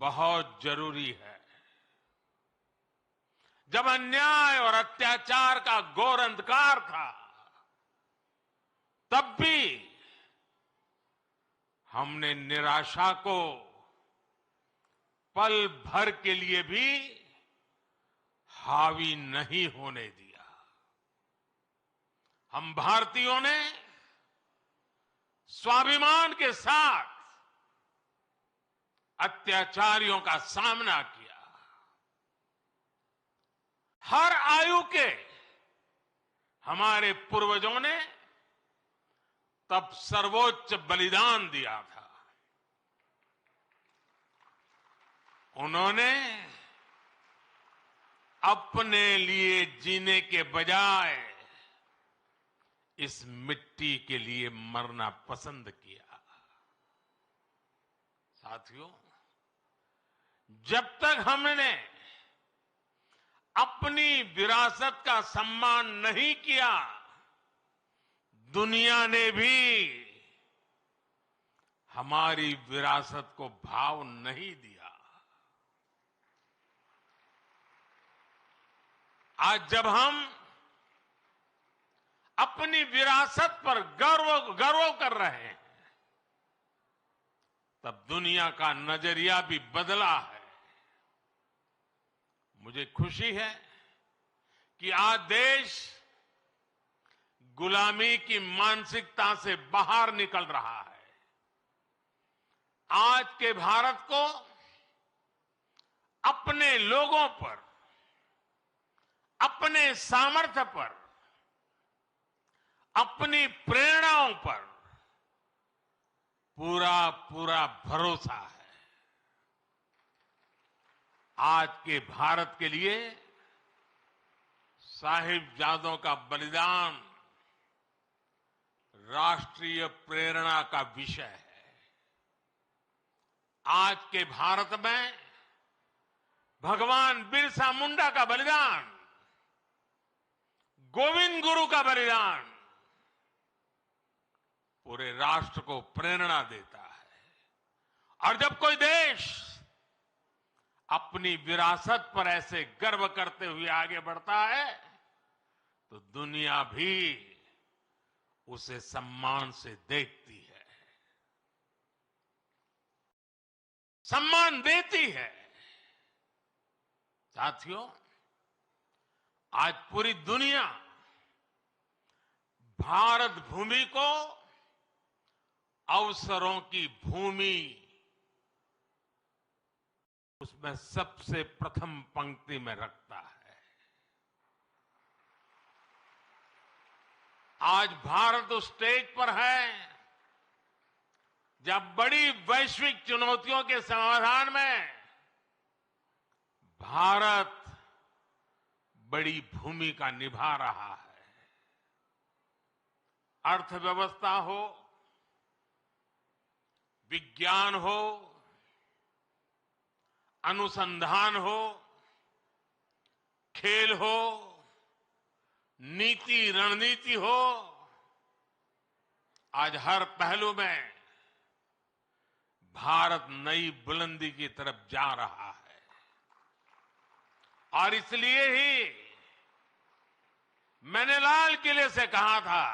बहुत जरूरी है। जब अन्याय और अत्याचार का घोर अंधकार था, तब भी हमने निराशा को पल भर के लिए भी हावी नहीं होने दिया। हम भारतीयों ने स्वाभिमान के साथ अत्याचारियों का सामना किया। हर आयु के हमारे पूर्वजों ने तब सर्वोच्च बलिदान दिया था। उन्होंने अपने लिए जीने के बजाय इस मिट्टी के लिए मरना पसंद किया। साथियों, जब तक हमने अपनी विरासत का सम्मान नहीं किया, दुनिया ने भी हमारी विरासत को भाव नहीं दिया। आज जब हम अपनी विरासत पर गर्व कर रहे हैं, तब दुनिया का नजरिया भी बदला है। मुझे खुशी है कि आज देश गुलामी की मानसिकता से बाहर निकल रहा है। आज के भारत को अपने लोगों पर, अपने सामर्थ्य पर, अपनी प्रेरणाओं पर पूरा भरोसा है। आज के भारत के लिए साहिबजादों का बलिदान राष्ट्रीय प्रेरणा का विषय है। आज के भारत में भगवान बिरसा मुंडा का बलिदान, गोविंद गुरु का बलिदान पूरे राष्ट्र को प्रेरणा देता है। और जब कोई देश अपनी विरासत पर ऐसे गर्व करते हुए आगे बढ़ता है तो दुनिया भी उसे सम्मान से देखती है, सम्मान देती है। साथियों, आज पूरी दुनिया भारत भूमि को अवसरों की भूमि, उसमें सबसे प्रथम पंक्ति में रखता है। आज भारत उस स्टेज पर है जब बड़ी वैश्विक चुनौतियों के समाधान में भारत बड़ी भूमिका निभा रहा है। अर्थव्यवस्था हो, विज्ञान हो, अनुसंधान हो, खेल हो, नीति रणनीति हो, आज हर पहलू में भारत नई बुलंदी की तरफ जा रहा है। और इसलिए ही मैंने लाल किले से कहा था,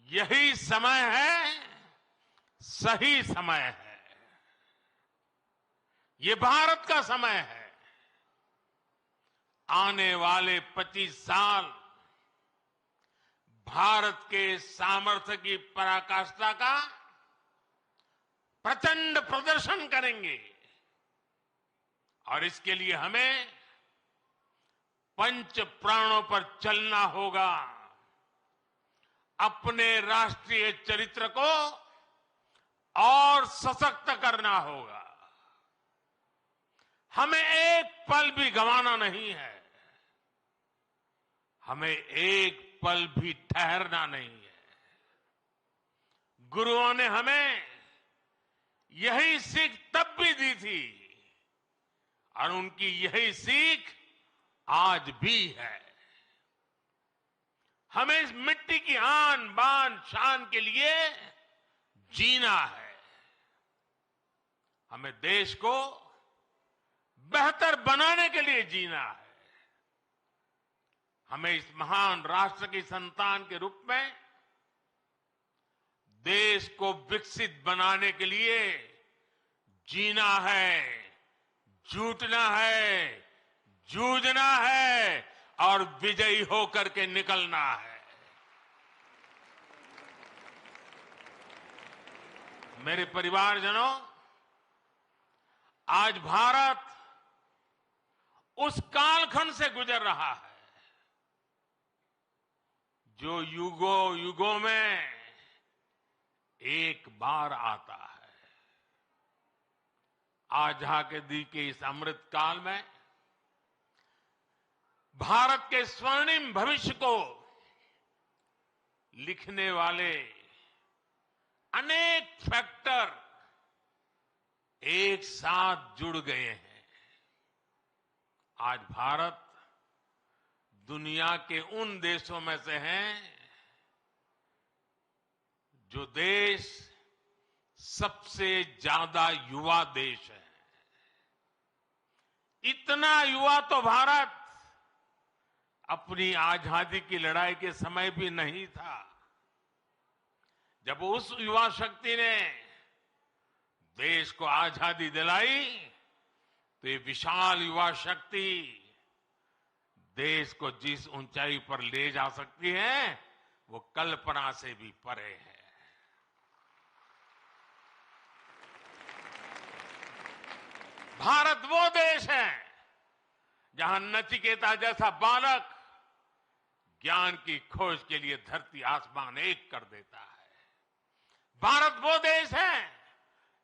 यही समय है, सही समय है, ये भारत का समय है। आने वाले 25 साल भारत के सामर्थ्य की पराकाष्ठा का प्रचंड प्रदर्शन करेंगे और इसके लिए हमें पंच प्राणों पर चलना होगा। अपने राष्ट्रीय चरित्र को और सशक्त करना होगा। हमें एक पल भी गंवाना नहीं है, हमें एक पल भी ठहरना नहीं है। गुरुओं ने हमें यही सीख तब भी दी थी और उनकी यही सीख आज भी है। हमें इस मिट्टी की आन बान शान के लिए जीना है। हमें देश को बेहतर बनाने के लिए जीना है। हमें इस महान राष्ट्र की संतान के रूप में देश को विकसित बनाने के लिए जीना है, जुटना है, जूझना है और विजयी होकर के निकलना है। मेरे परिवारजनों, आज भारत उस कालखंड से गुजर रहा है जो युगों युगों में एक बार आता है। आजादी के इस अमृत काल में भारत के स्वर्णिम भविष्य को लिखने वाले अनेक फैक्टर एक साथ जुड़ गए हैं। आज भारत दुनिया के उन देशों में से हैं जो देश सबसे ज्यादा युवा देश है। इतना युवा तो भारत अपनी आजादी की लड़ाई के समय भी नहीं था। जब उस युवा शक्ति ने देश को आजादी दिलाई तो ये विशाल युवा शक्ति देश को जिस ऊंचाई पर ले जा सकती है वो कल्पना से भी परे है। भारत वो देश है जहां नचिकेता जैसा बालक ज्ञान की खोज के लिए धरती आसमान एक कर देता है। भारत वो देश है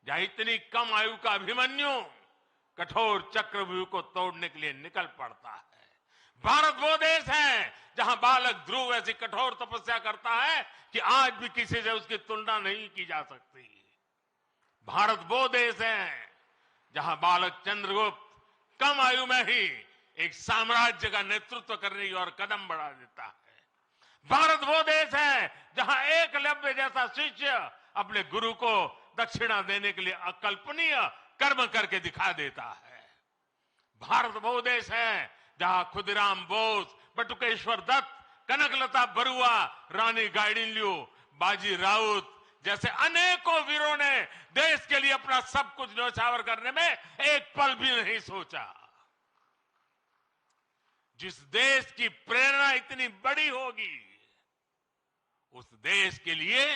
जहां इतनी कम आयु का अभिमन्यु कठोर चक्रव्यूह को तोड़ने के लिए निकल पड़ता है। भारत वो देश है जहां बालक ध्रुव ऐसी कठोर तपस्या करता है कि आज भी किसी से उसकी तुलना नहीं की जा सकती। भारत वो देश है जहां बालक चंद्रगुप्त कम आयु में ही एक साम्राज्य का नेतृत्व करने की ओर कदम बढ़ा देता है। भारत वो देश है जहां एकलव्य जैसा शिष्य अपने गुरु को दक्षिणा देने के लिए अकल्पनीय कर्म करके दिखा देता है। भारत वो देश है जहां खुदीराम बोस, बटुकेश्वर दत्त, कनकलता बरुआ, रानी गाइडिनल्यू, बाजी राउत जैसे अनेकों वीरों ने देश के लिए अपना सब कुछ न्यौछावर करने में एक पल भी नहीं सोचा। जिस देश की प्रेरणा इतनी बड़ी होगी, उस देश के लिए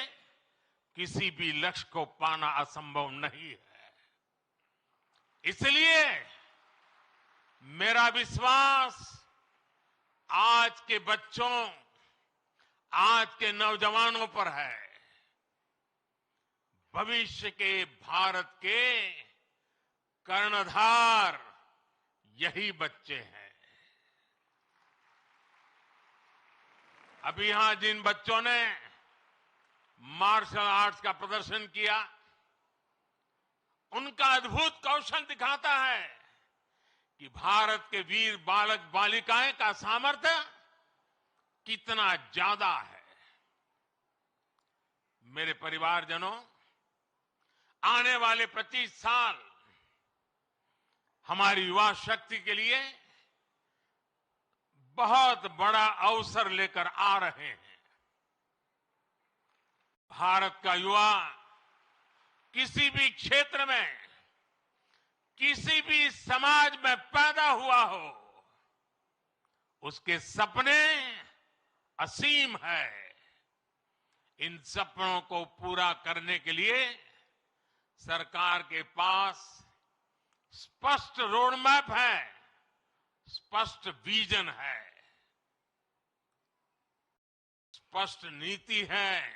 किसी भी लक्ष्य को पाना असंभव नहीं है। इसलिए मेरा विश्वास आज के बच्चों, आज के नौजवानों पर है। भविष्य के भारत के कर्णधार यही बच्चे हैं। अभी यहां जिन बच्चों ने मार्शल आर्ट्स का प्रदर्शन किया, उनका अद्भुत कौशल दिखाता है कि भारत के वीर बालक बालिकाएं का सामर्थ्य कितना ज्यादा है। मेरे परिवारजनों, आने वाले 25 साल हमारी युवा शक्ति के लिए बहुत बड़ा अवसर लेकर आ रहे हैं। भारत का युवा किसी भी क्षेत्र में, किसी भी समाज में पैदा हुआ हो, उसके सपने असीम है। इन सपनों को पूरा करने के लिए सरकार के पास स्पष्ट रोड मैप है, स्पष्ट विजन है, स्पष्ट नीति है,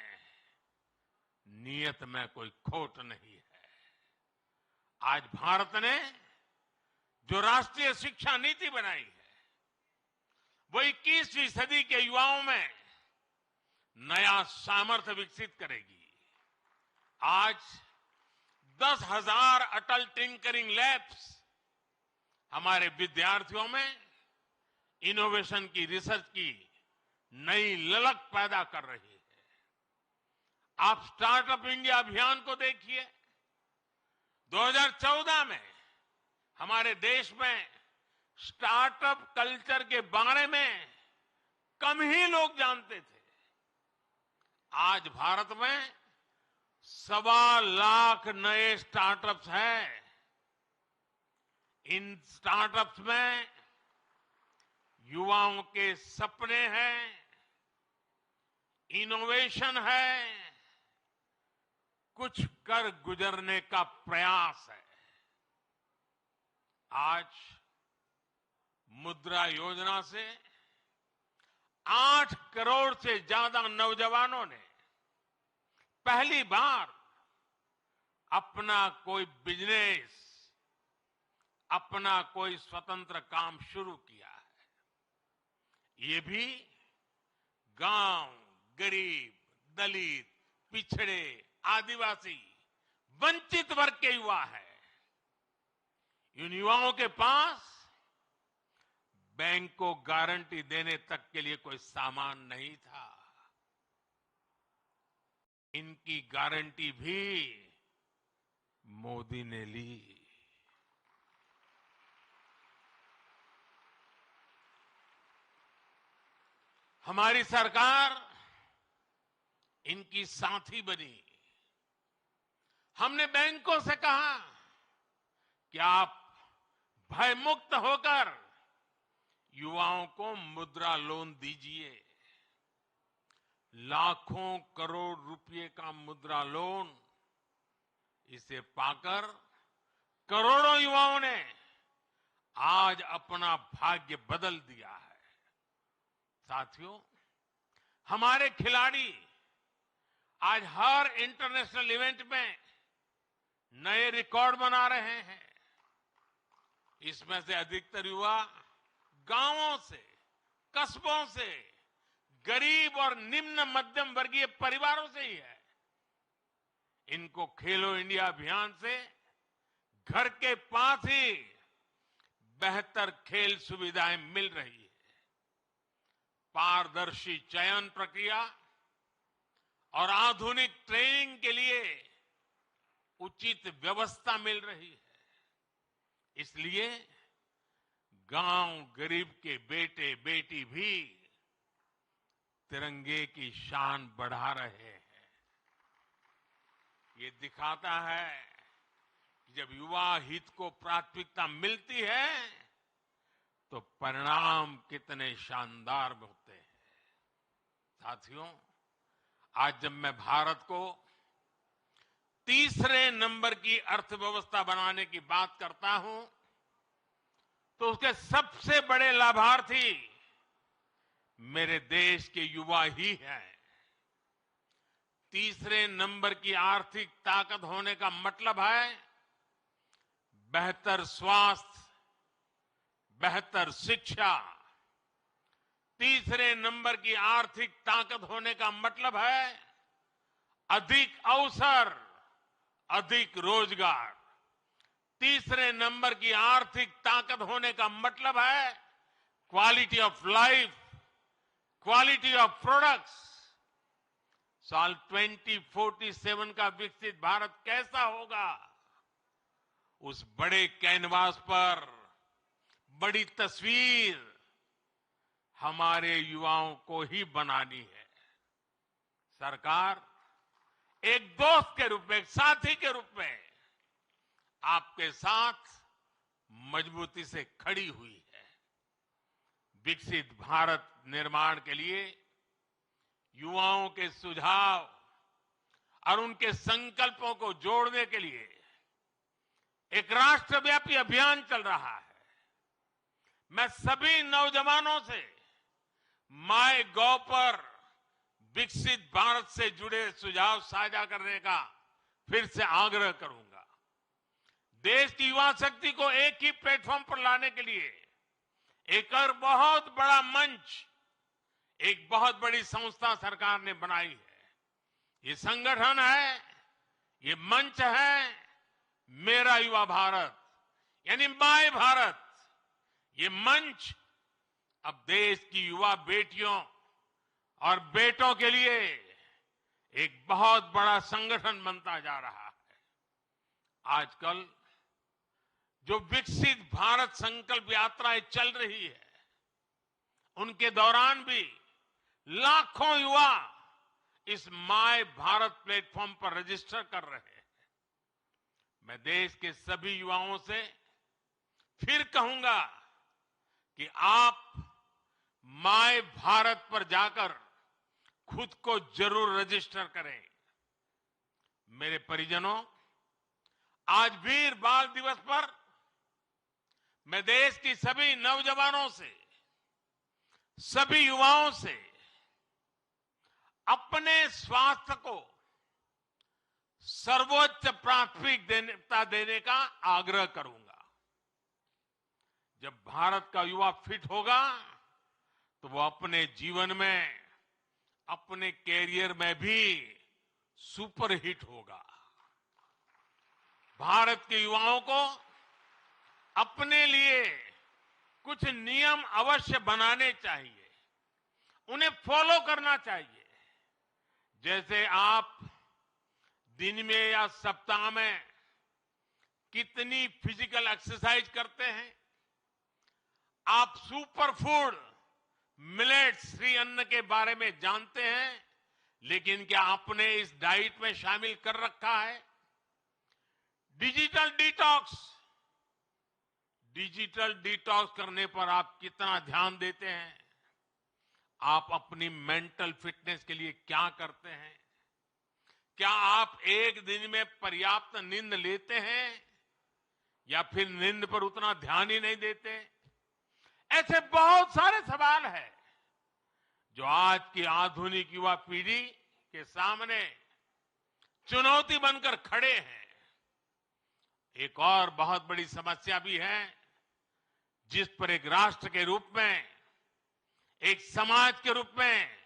नियत में कोई खोट नहीं है। आज भारत ने जो राष्ट्रीय शिक्षा नीति बनाई है, वो 21वीं सदी के युवाओं में नया सामर्थ्य विकसित करेगी। आज 10,000 अटल टिंकरिंग लैब्स हमारे विद्यार्थियों में इनोवेशन की, रिसर्च की नई ललक पैदा कर रही है। आप स्टार्टअप इंडिया अभियान को देखिए। 2014 में हमारे देश में स्टार्टअप कल्चर के बारे में कम ही लोग जानते थे। आज भारत में 1.25 लाख नए स्टार्टअप्स हैं। इन स्टार्टअप्स में युवाओं के सपने हैं, इनोवेशन है, कुछ कर गुजरने का प्रयास है। आज मुद्रा योजना से 8 करोड़ से ज्यादा नौजवानों ने पहली बार अपना कोई बिजनेस, अपना कोई स्वतंत्र काम शुरू किया है। ये भी गांव, गरीब, दलित, पिछड़े, आदिवासी, वंचित वर्ग के युवा है। इन युवाओं के पास बैंक को गारंटी देने तक के लिए कोई सामान नहीं था। इनकी गारंटी भी मोदी ने ली। हमारी सरकार इनकी साथी बनी। हमने बैंकों से कहा कि आप भयमुक्त होकर युवाओं को मुद्रा लोन दीजिए। लाखों करोड़ रुपए का मुद्रा लोन, इसे पाकर करोड़ों युवाओं ने आज अपना भाग्य बदल दिया है। साथियों, हमारे खिलाड़ी आज हर इंटरनेशनल इवेंट में नए रिकॉर्ड बना रहे हैं। इसमें से अधिकतर युवा गांवों से, कस्बों से, गरीब और निम्न मध्यम वर्गीय परिवारों से ही है। इनको खेलो इंडिया अभियान से घर के पास ही बेहतर खेल सुविधाएं मिल रही है। पारदर्शी चयन प्रक्रिया और आधुनिक ट्रेनिंग के लिए उचित व्यवस्था मिल रही है। इसलिए गांव गरीब के बेटे बेटी भी तिरंगे की शान बढ़ा रहे हैं। ये दिखाता है कि जब युवा हित को प्राथमिकता मिलती है तो परिणाम कितने शानदार होते हैं। साथियों, आज जब मैं भारत को तीसरे नंबर की अर्थव्यवस्था बनाने की बात करता हूं तो उसके सबसे बड़े लाभार्थी मेरे देश के युवा ही हैं। तीसरे नंबर की आर्थिक ताकत होने का मतलब है बेहतर स्वास्थ्य, बेहतर शिक्षा। तीसरे नंबर की आर्थिक ताकत होने का मतलब है अधिक अवसर, अधिक रोजगार। तीसरे नंबर की आर्थिक ताकत होने का मतलब है quality of life, quality of products. साल 2047 का विकसित भारत कैसा होगा, उस बड़े कैनवास पर बड़ी तस्वीर हमारे युवाओं को ही बनानी है। सरकार एक दोस्त के रूप में, एक साथी के रूप में आपके साथ मजबूती से खड़ी हुई है। विकसित भारत निर्माण के लिए युवाओं के सुझाव और उनके संकल्पों को जोड़ने के लिए एक राष्ट्रव्यापी अभियान चल रहा है। मैं सभी नौजवानों से माय गॉव पर विकसित भारत से जुड़े सुझाव साझा करने का फिर से आग्रह करूंगा। देश की युवा शक्ति को एक ही प्लेटफॉर्म पर लाने के लिए एक और बहुत बड़ा मंच, एक बहुत बड़ी संस्था सरकार ने बनाई है। ये संगठन है, ये मंच है मेरा युवा भारत, यानी माय भारत। ये मंच अब देश की युवा बेटियों और बेटों के लिए एक बहुत बड़ा संगठन बनता जा रहा है। आजकल जो विकसित भारत संकल्प यात्राएं चल रही है, उनके दौरान भी लाखों युवा इस माय भारत प्लेटफॉर्म पर रजिस्टर कर रहे हैं। मैं देश के सभी युवाओं से फिर कहूंगा कि आप माय भारत पर जाकर खुद को जरूर रजिस्टर करें। मेरे परिजनों, आज वीर बाल दिवस पर मैं देश की सभी नौजवानों से, सभी युवाओं से अपने स्वास्थ्य को सर्वोच्च प्राथमिकता देने का आग्रह करूंगा। जब भारत का युवा फिट होगा तो वो अपने जीवन में, अपने कैरियर में भी सुपरहिट होगा। भारत के युवाओं को अपने लिए कुछ नियम अवश्य बनाने चाहिए, उन्हें फॉलो करना चाहिए। जैसे आप दिन में या सप्ताह में कितनी फिजिकल एक्सरसाइज करते हैं, आप सुपर फूड मिलेट्स श्री अन्न के बारे में जानते हैं, लेकिन क्या आपने इस डाइट में शामिल कर रखा है? डिजिटल डिटॉक्स करने पर आप कितना ध्यान देते हैं? आप अपनी मेंटल फिटनेस के लिए क्या करते हैं? क्या आप एक दिन में पर्याप्त नींद लेते हैं या फिर नींद पर उतना ध्यान ही नहीं देते? ऐसे बहुत सारे सवाल हैं जो आज की आधुनिक युवा पीढ़ी के सामने चुनौती बनकर खड़े हैं। एक और बहुत बड़ी समस्या भी है जिस पर एक राष्ट्र के रूप में, एक समाज के रूप में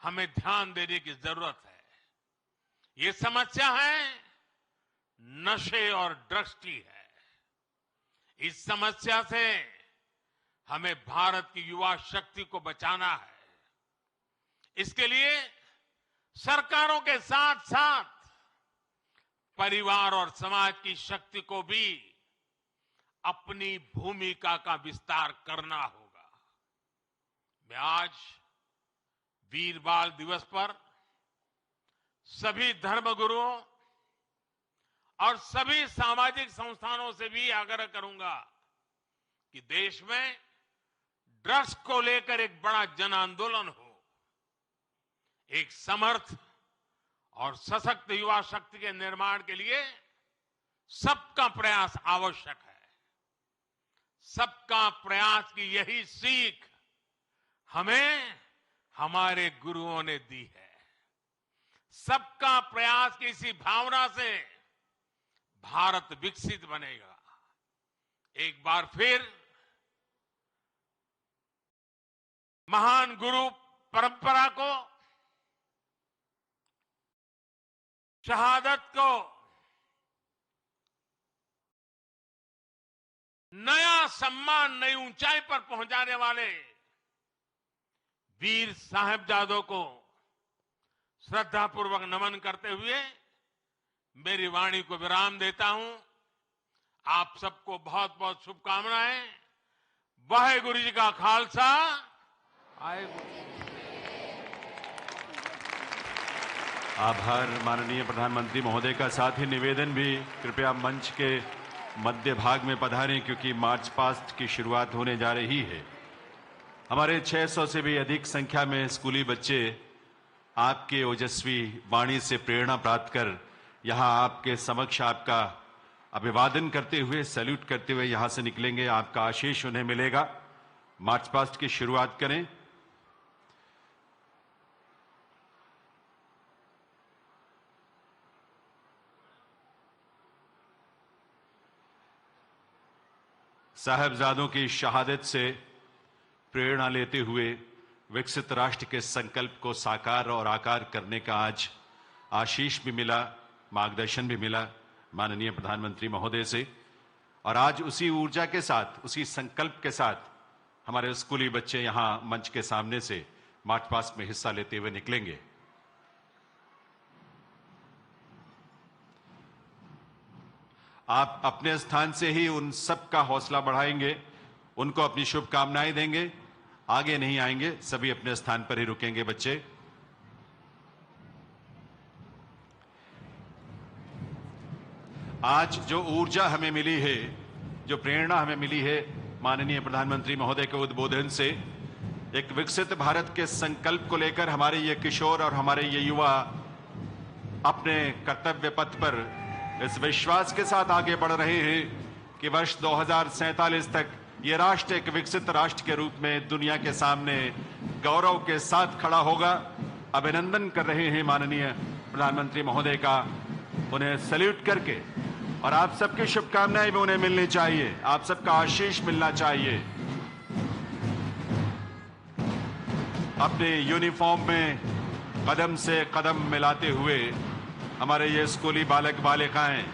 हमें ध्यान देने की जरूरत है। ये समस्या है नशे और ड्रग्स की है। इस समस्या से हमें भारत की युवा शक्ति को बचाना है। इसके लिए सरकारों के साथ साथ परिवार और समाज की शक्ति को भी अपनी भूमिका का विस्तार करना होगा। मैं आज वीर बाल दिवस पर सभी धर्मगुरुओं और सभी सामाजिक संस्थानों से भी आग्रह करूंगा कि देश में ड्रग्स को लेकर एक बड़ा जन आंदोलन हो। एक समर्थ और सशक्त युवा शक्ति के निर्माण के लिए सबका प्रयास आवश्यक है। सबका प्रयास की यही सीख हमें हमारे गुरुओं ने दी है। सबका प्रयास की इसी भावना से भारत विकसित बनेगा। एक बार फिर महान गुरु परंपरा को, शहादत को नया सम्मान, नई ऊंचाई पर पहुंचाने वाले वीर साहिबजादों को श्रद्धापूर्वक नमन करते हुए मेरी वाणी को विराम देता हूं। आप सबको बहुत बहुत शुभकामनाएं। वाहेगुरु जी का खालसा। आभार माननीय प्रधानमंत्री महोदय का। साथ ही निवेदन भी, कृपया मंच के मध्य भाग में पधारें क्योंकि मार्च पास्ट की शुरुआत होने जा रही है। हमारे 600 से भी अधिक संख्या में स्कूली बच्चे आपके ओजस्वी वाणी से प्रेरणा प्राप्त कर यहां आपके समक्ष आपका अभिवादन करते हुए, सैल्यूट करते हुए यहां से निकलेंगे। आपका आशीष उन्हें मिलेगा। मार्च पास्ट की शुरुआत करें। साहिबजादों की शहादत से प्रेरणा लेते हुए विकसित राष्ट्र के संकल्प को साकार और आकार करने का आज आशीष भी मिला, मार्गदर्शन भी मिला माननीय प्रधानमंत्री महोदय से। और आज उसी ऊर्जा के साथ, उसी संकल्प के साथ हमारे स्कूली बच्चे यहां मंच के सामने से मार्च पास्ट में हिस्सा लेते हुए निकलेंगे। आप अपने स्थान से ही उन सब का हौसला बढ़ाएंगे, उनको अपनी शुभकामनाएं देंगे। आगे नहीं आएंगे, सभी अपने स्थान पर ही रुकेंगे बच्चे। आज जो ऊर्जा हमें मिली है, जो प्रेरणा हमें मिली है माननीय प्रधानमंत्री महोदय के उद्बोधन से, एक विकसित भारत के संकल्प को लेकर हमारे ये किशोर और हमारे ये युवा अपने कर्तव्य पथ पर इस विश्वास के साथ आगे बढ़ रहे हैं कि वर्ष 2047 तक ये राष्ट्र एक विकसित राष्ट्र के रूप में दुनिया के सामने गौरव के साथ खड़ा होगा। अभिनंदन कर रहे हैं माननीय प्रधानमंत्री महोदय का, उन्हें सैल्यूट करके। और आप सबकी शुभकामनाएं भी उन्हें मिलनी चाहिए, आप सबका आशीष मिलना चाहिए। अपने यूनिफॉर्म में कदम से कदम मिलाते हुए हमारे ये स्कूली बालक बालिकाएं,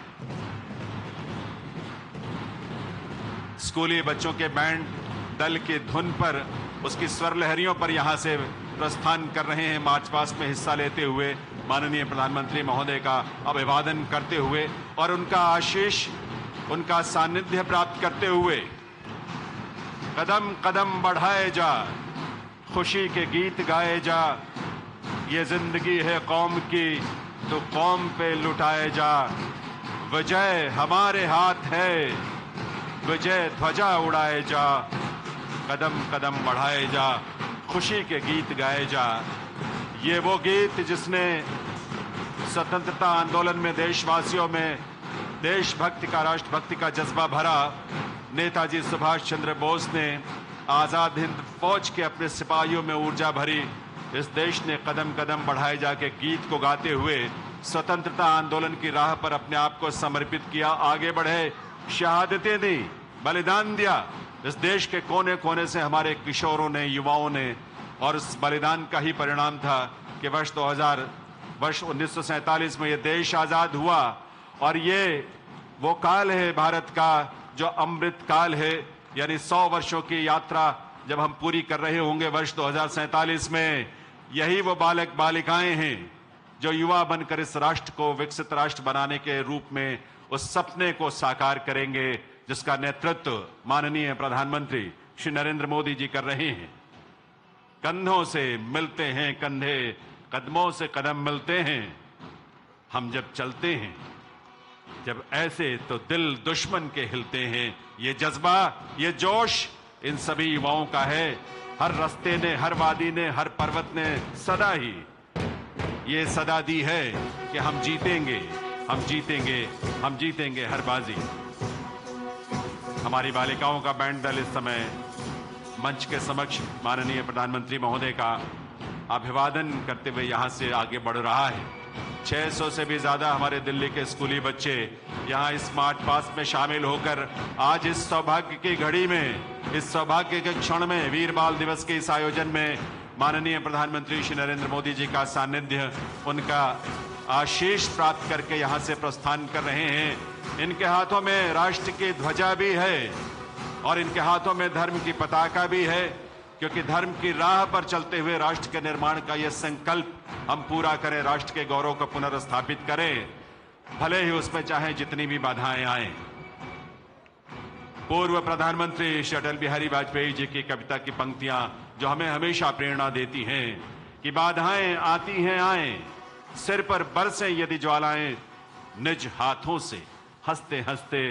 स्कूली बच्चों के बैंड दल की धुन पर, उसकी स्वर लहरियों पर यहां से प्रस्थान कर रहे हैं। मार्च पास्ट में हिस्सा लेते हुए माननीय प्रधानमंत्री महोदय का अभिवादन करते हुए और उनका आशीष, उनका सानिध्य प्राप्त करते हुए कदम कदम बढ़ाए जा, खुशी के गीत गाए जा। ये जिंदगी है कौम की तो कौम पे लुटाए जा। विजय हमारे हाथ है, विजय ध्वजा उड़ाए जा। कदम कदम बढ़ाए जा, खुशी के गीत गाए जा। ये वो गीत जिसने स्वतंत्रता आंदोलन में देशवासियों में देशभक्ति का, राष्ट्रभक्ति का जज्बा भरा। नेताजी सुभाष चंद्र बोस ने, आजाद हिंद फौज के अपने सिपाहियों में ऊर्जा भरी। इस देश ने कदम कदम बढ़ाए जाके गीत को गाते हुए स्वतंत्रता आंदोलन की राह पर अपने आप को समर्पित किया, आगे बढ़े, शहादतें दी, बलिदान दिया। इस देश के कोने कोने से हमारे किशोरों ने, युवाओं ने, और उस बलिदान का ही परिणाम था कि वर्ष 1947 में ये देश आजाद हुआ। और ये वो काल है भारत का जो अमृत काल है, यानी 100 वर्षों की यात्रा जब हम पूरी कर रहे होंगे वर्ष 2047 में, यही वो बालक बालिकाएं हैं जो युवा बनकर इस राष्ट्र को विकसित राष्ट्र बनाने के रूप में उस सपने को साकार करेंगे जिसका नेतृत्व माननीय प्रधानमंत्री श्री नरेंद्र मोदी जी कर रहे हैं। कंधों से मिलते हैं कंधे, कदमों से कदम मिलते हैं, हम जब चलते हैं जब ऐसे तो दिल दुश्मन के हिलते हैं। ये जज्बा, ये जोश इन सभी युवाओं का है। हर रास्ते ने, हर वादी ने, हर पर्वत ने सदा ही ये सदा दी है कि हम जीतेंगे, हम जीतेंगे, हम जीतेंगे हर बाजी। हमारी बालिकाओं का बैंड दल इस समय मंच के समक्ष माननीय प्रधानमंत्री महोदय का अभिवादन करते हुए यहां से आगे बढ़ रहा है। 600 से भी ज्यादा हमारे दिल्ली के स्कूली बच्चे यहां स्मार्ट पास में शामिल होकर आज इस सौभाग्य की घड़ी में, इस सौभाग्य के क्षण में, वीर बाल दिवस के इस आयोजन में माननीय प्रधानमंत्री श्री नरेंद्र मोदी जी का सानिध्य, उनका आशीष प्राप्त करके यहां से प्रस्थान कर रहे हैं। इनके हाथों में राष्ट्र की ध्वजा भी है और इनके हाथों में धर्म की पताका भी है, क्योंकि धर्म की राह पर चलते हुए राष्ट्र के निर्माण का यह संकल्प हम पूरा करें, राष्ट्र के गौरव को पुनर्स्थापित करें, भले ही उसमें चाहे जितनी भी बाधाएं आए। पूर्व प्रधानमंत्री श्री अटल बिहारी वाजपेयी जी की कविता की पंक्तियां जो हमें हमेशा प्रेरणा देती हैं कि बाधाएं आती हैं आए, सिर पर बरसें यदि ज्वालाएं, निज हाथों से हंसते हंसते,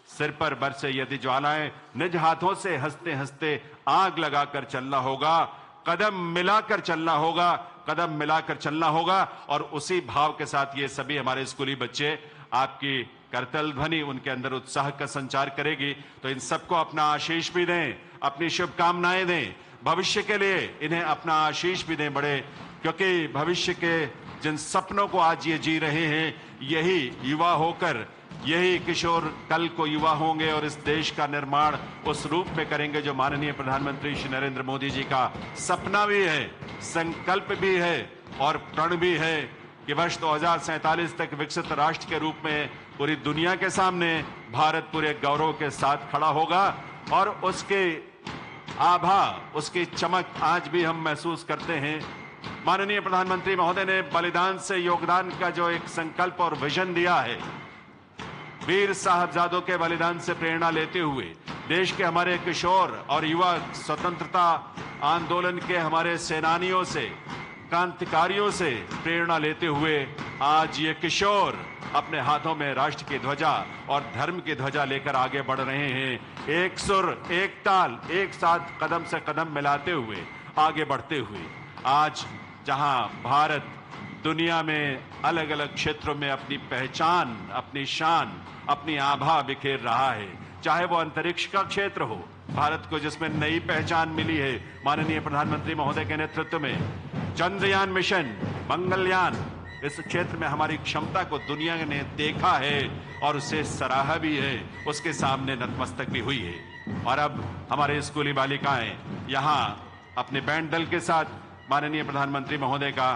सिर पर बरसे यदि ज्वालाएं, निज हाथों से हंसते हंसते आग लगाकर चलना होगा, कदम मिलाकर चलना होगा, कदम मिलाकर चलना होगा। और उसी भाव के साथ ये सभी हमारे स्कूली बच्चे, आपकी करतल ध्वनि उनके अंदर उत्साह का संचार करेगी। तो इन सबको अपना आशीष भी दें, अपनी शुभकामनाएं दें, भविष्य के लिए इन्हें अपना आशीष भी दें बड़े, क्योंकि भविष्य के जिन सपनों को आज ये जी रहे हैं, यही युवा होकर, यही किशोर कल को युवा होंगे और इस देश का निर्माण उस रूप में करेंगे जो माननीय प्रधानमंत्री श्री नरेंद्र मोदी जी का सपना भी है, संकल्प भी है और प्रण भी है कि वर्ष 2047 तक विकसित राष्ट्र के रूप में पूरी दुनिया के सामने भारत पूरे गौरव के साथ खड़ा होगा। और उसके आभा, उसकी चमक आज भी हम महसूस करते हैं। माननीय प्रधानमंत्री महोदय ने बलिदान से योगदान का जो एक संकल्प और विजन दिया है, वीर साहबजादों के बलिदान से प्रेरणा लेते हुए देश के हमारे किशोर और युवा, स्वतंत्रता आंदोलन के हमारे सेनानियों से, क्रांतिकारियों से प्रेरणा लेते हुए आज ये किशोर अपने हाथों में राष्ट्र की ध्वजा और धर्म की ध्वजा लेकर आगे बढ़ रहे हैं। एक सुर, एक ताल, एक साथ कदम से कदम मिलाते हुए आगे बढ़ते हुए आज जहां भारत दुनिया में अलग अलग क्षेत्रों में अपनी पहचान, अपनी शान, अपनी आभा बिखेर रहा है, चाहे वो अंतरिक्ष का क्षेत्र हो, भारत को जिसमें नई पहचान मिली है माननीय प्रधानमंत्री महोदय के नेतृत्व में, चंद्रयान मिशन, मंगलयान, इस क्षेत्र में हमारी क्षमता को दुनिया ने देखा है और उसे सराहा भी है, उसके सामने नतमस्तक भी हुई है। और अब हमारे स्कूली बालिकाएं यहां अपने बैंड दल के साथ माननीय प्रधानमंत्री महोदय का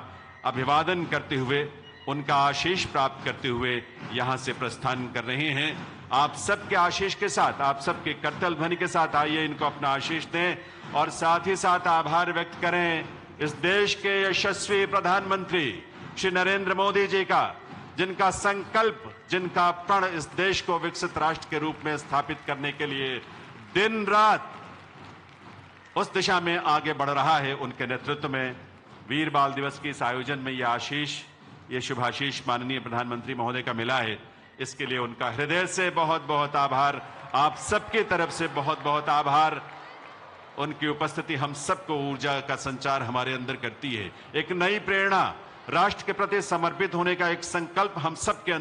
अभिवादन करते हुए, उनका आशीष प्राप्त करते हुए यहां से प्रस्थान कर रहे हैं। आप सबके आशीष के साथ, आप सबके करतल ध्वनि के साथ आइए इनको अपना आशीष दें और साथ ही साथ आभार व्यक्त करें इस देश के यशस्वी प्रधानमंत्री श्री नरेंद्र मोदी जी का, जिनका संकल्प, जिनका प्रण इस देश को विकसित राष्ट्र के रूप में स्थापित करने के लिए दिन रात उस दिशा में आगे बढ़ रहा है। उनके नेतृत्व में वीर बाल दिवस के इस आयोजन में यह आशीष, ये शुभाशीष माननीय प्रधानमंत्री महोदय का मिला है। इसके लिए उनका हृदय से बहुत बहुत आभार, आप सबकी तरफ से बहुत बहुत आभार। उनकी उपस्थिति हम सबको ऊर्जा का संचार हमारे अंदर करती है, एक नई प्रेरणा, राष्ट्र के प्रति समर्पित होने का एक संकल्प हम सबके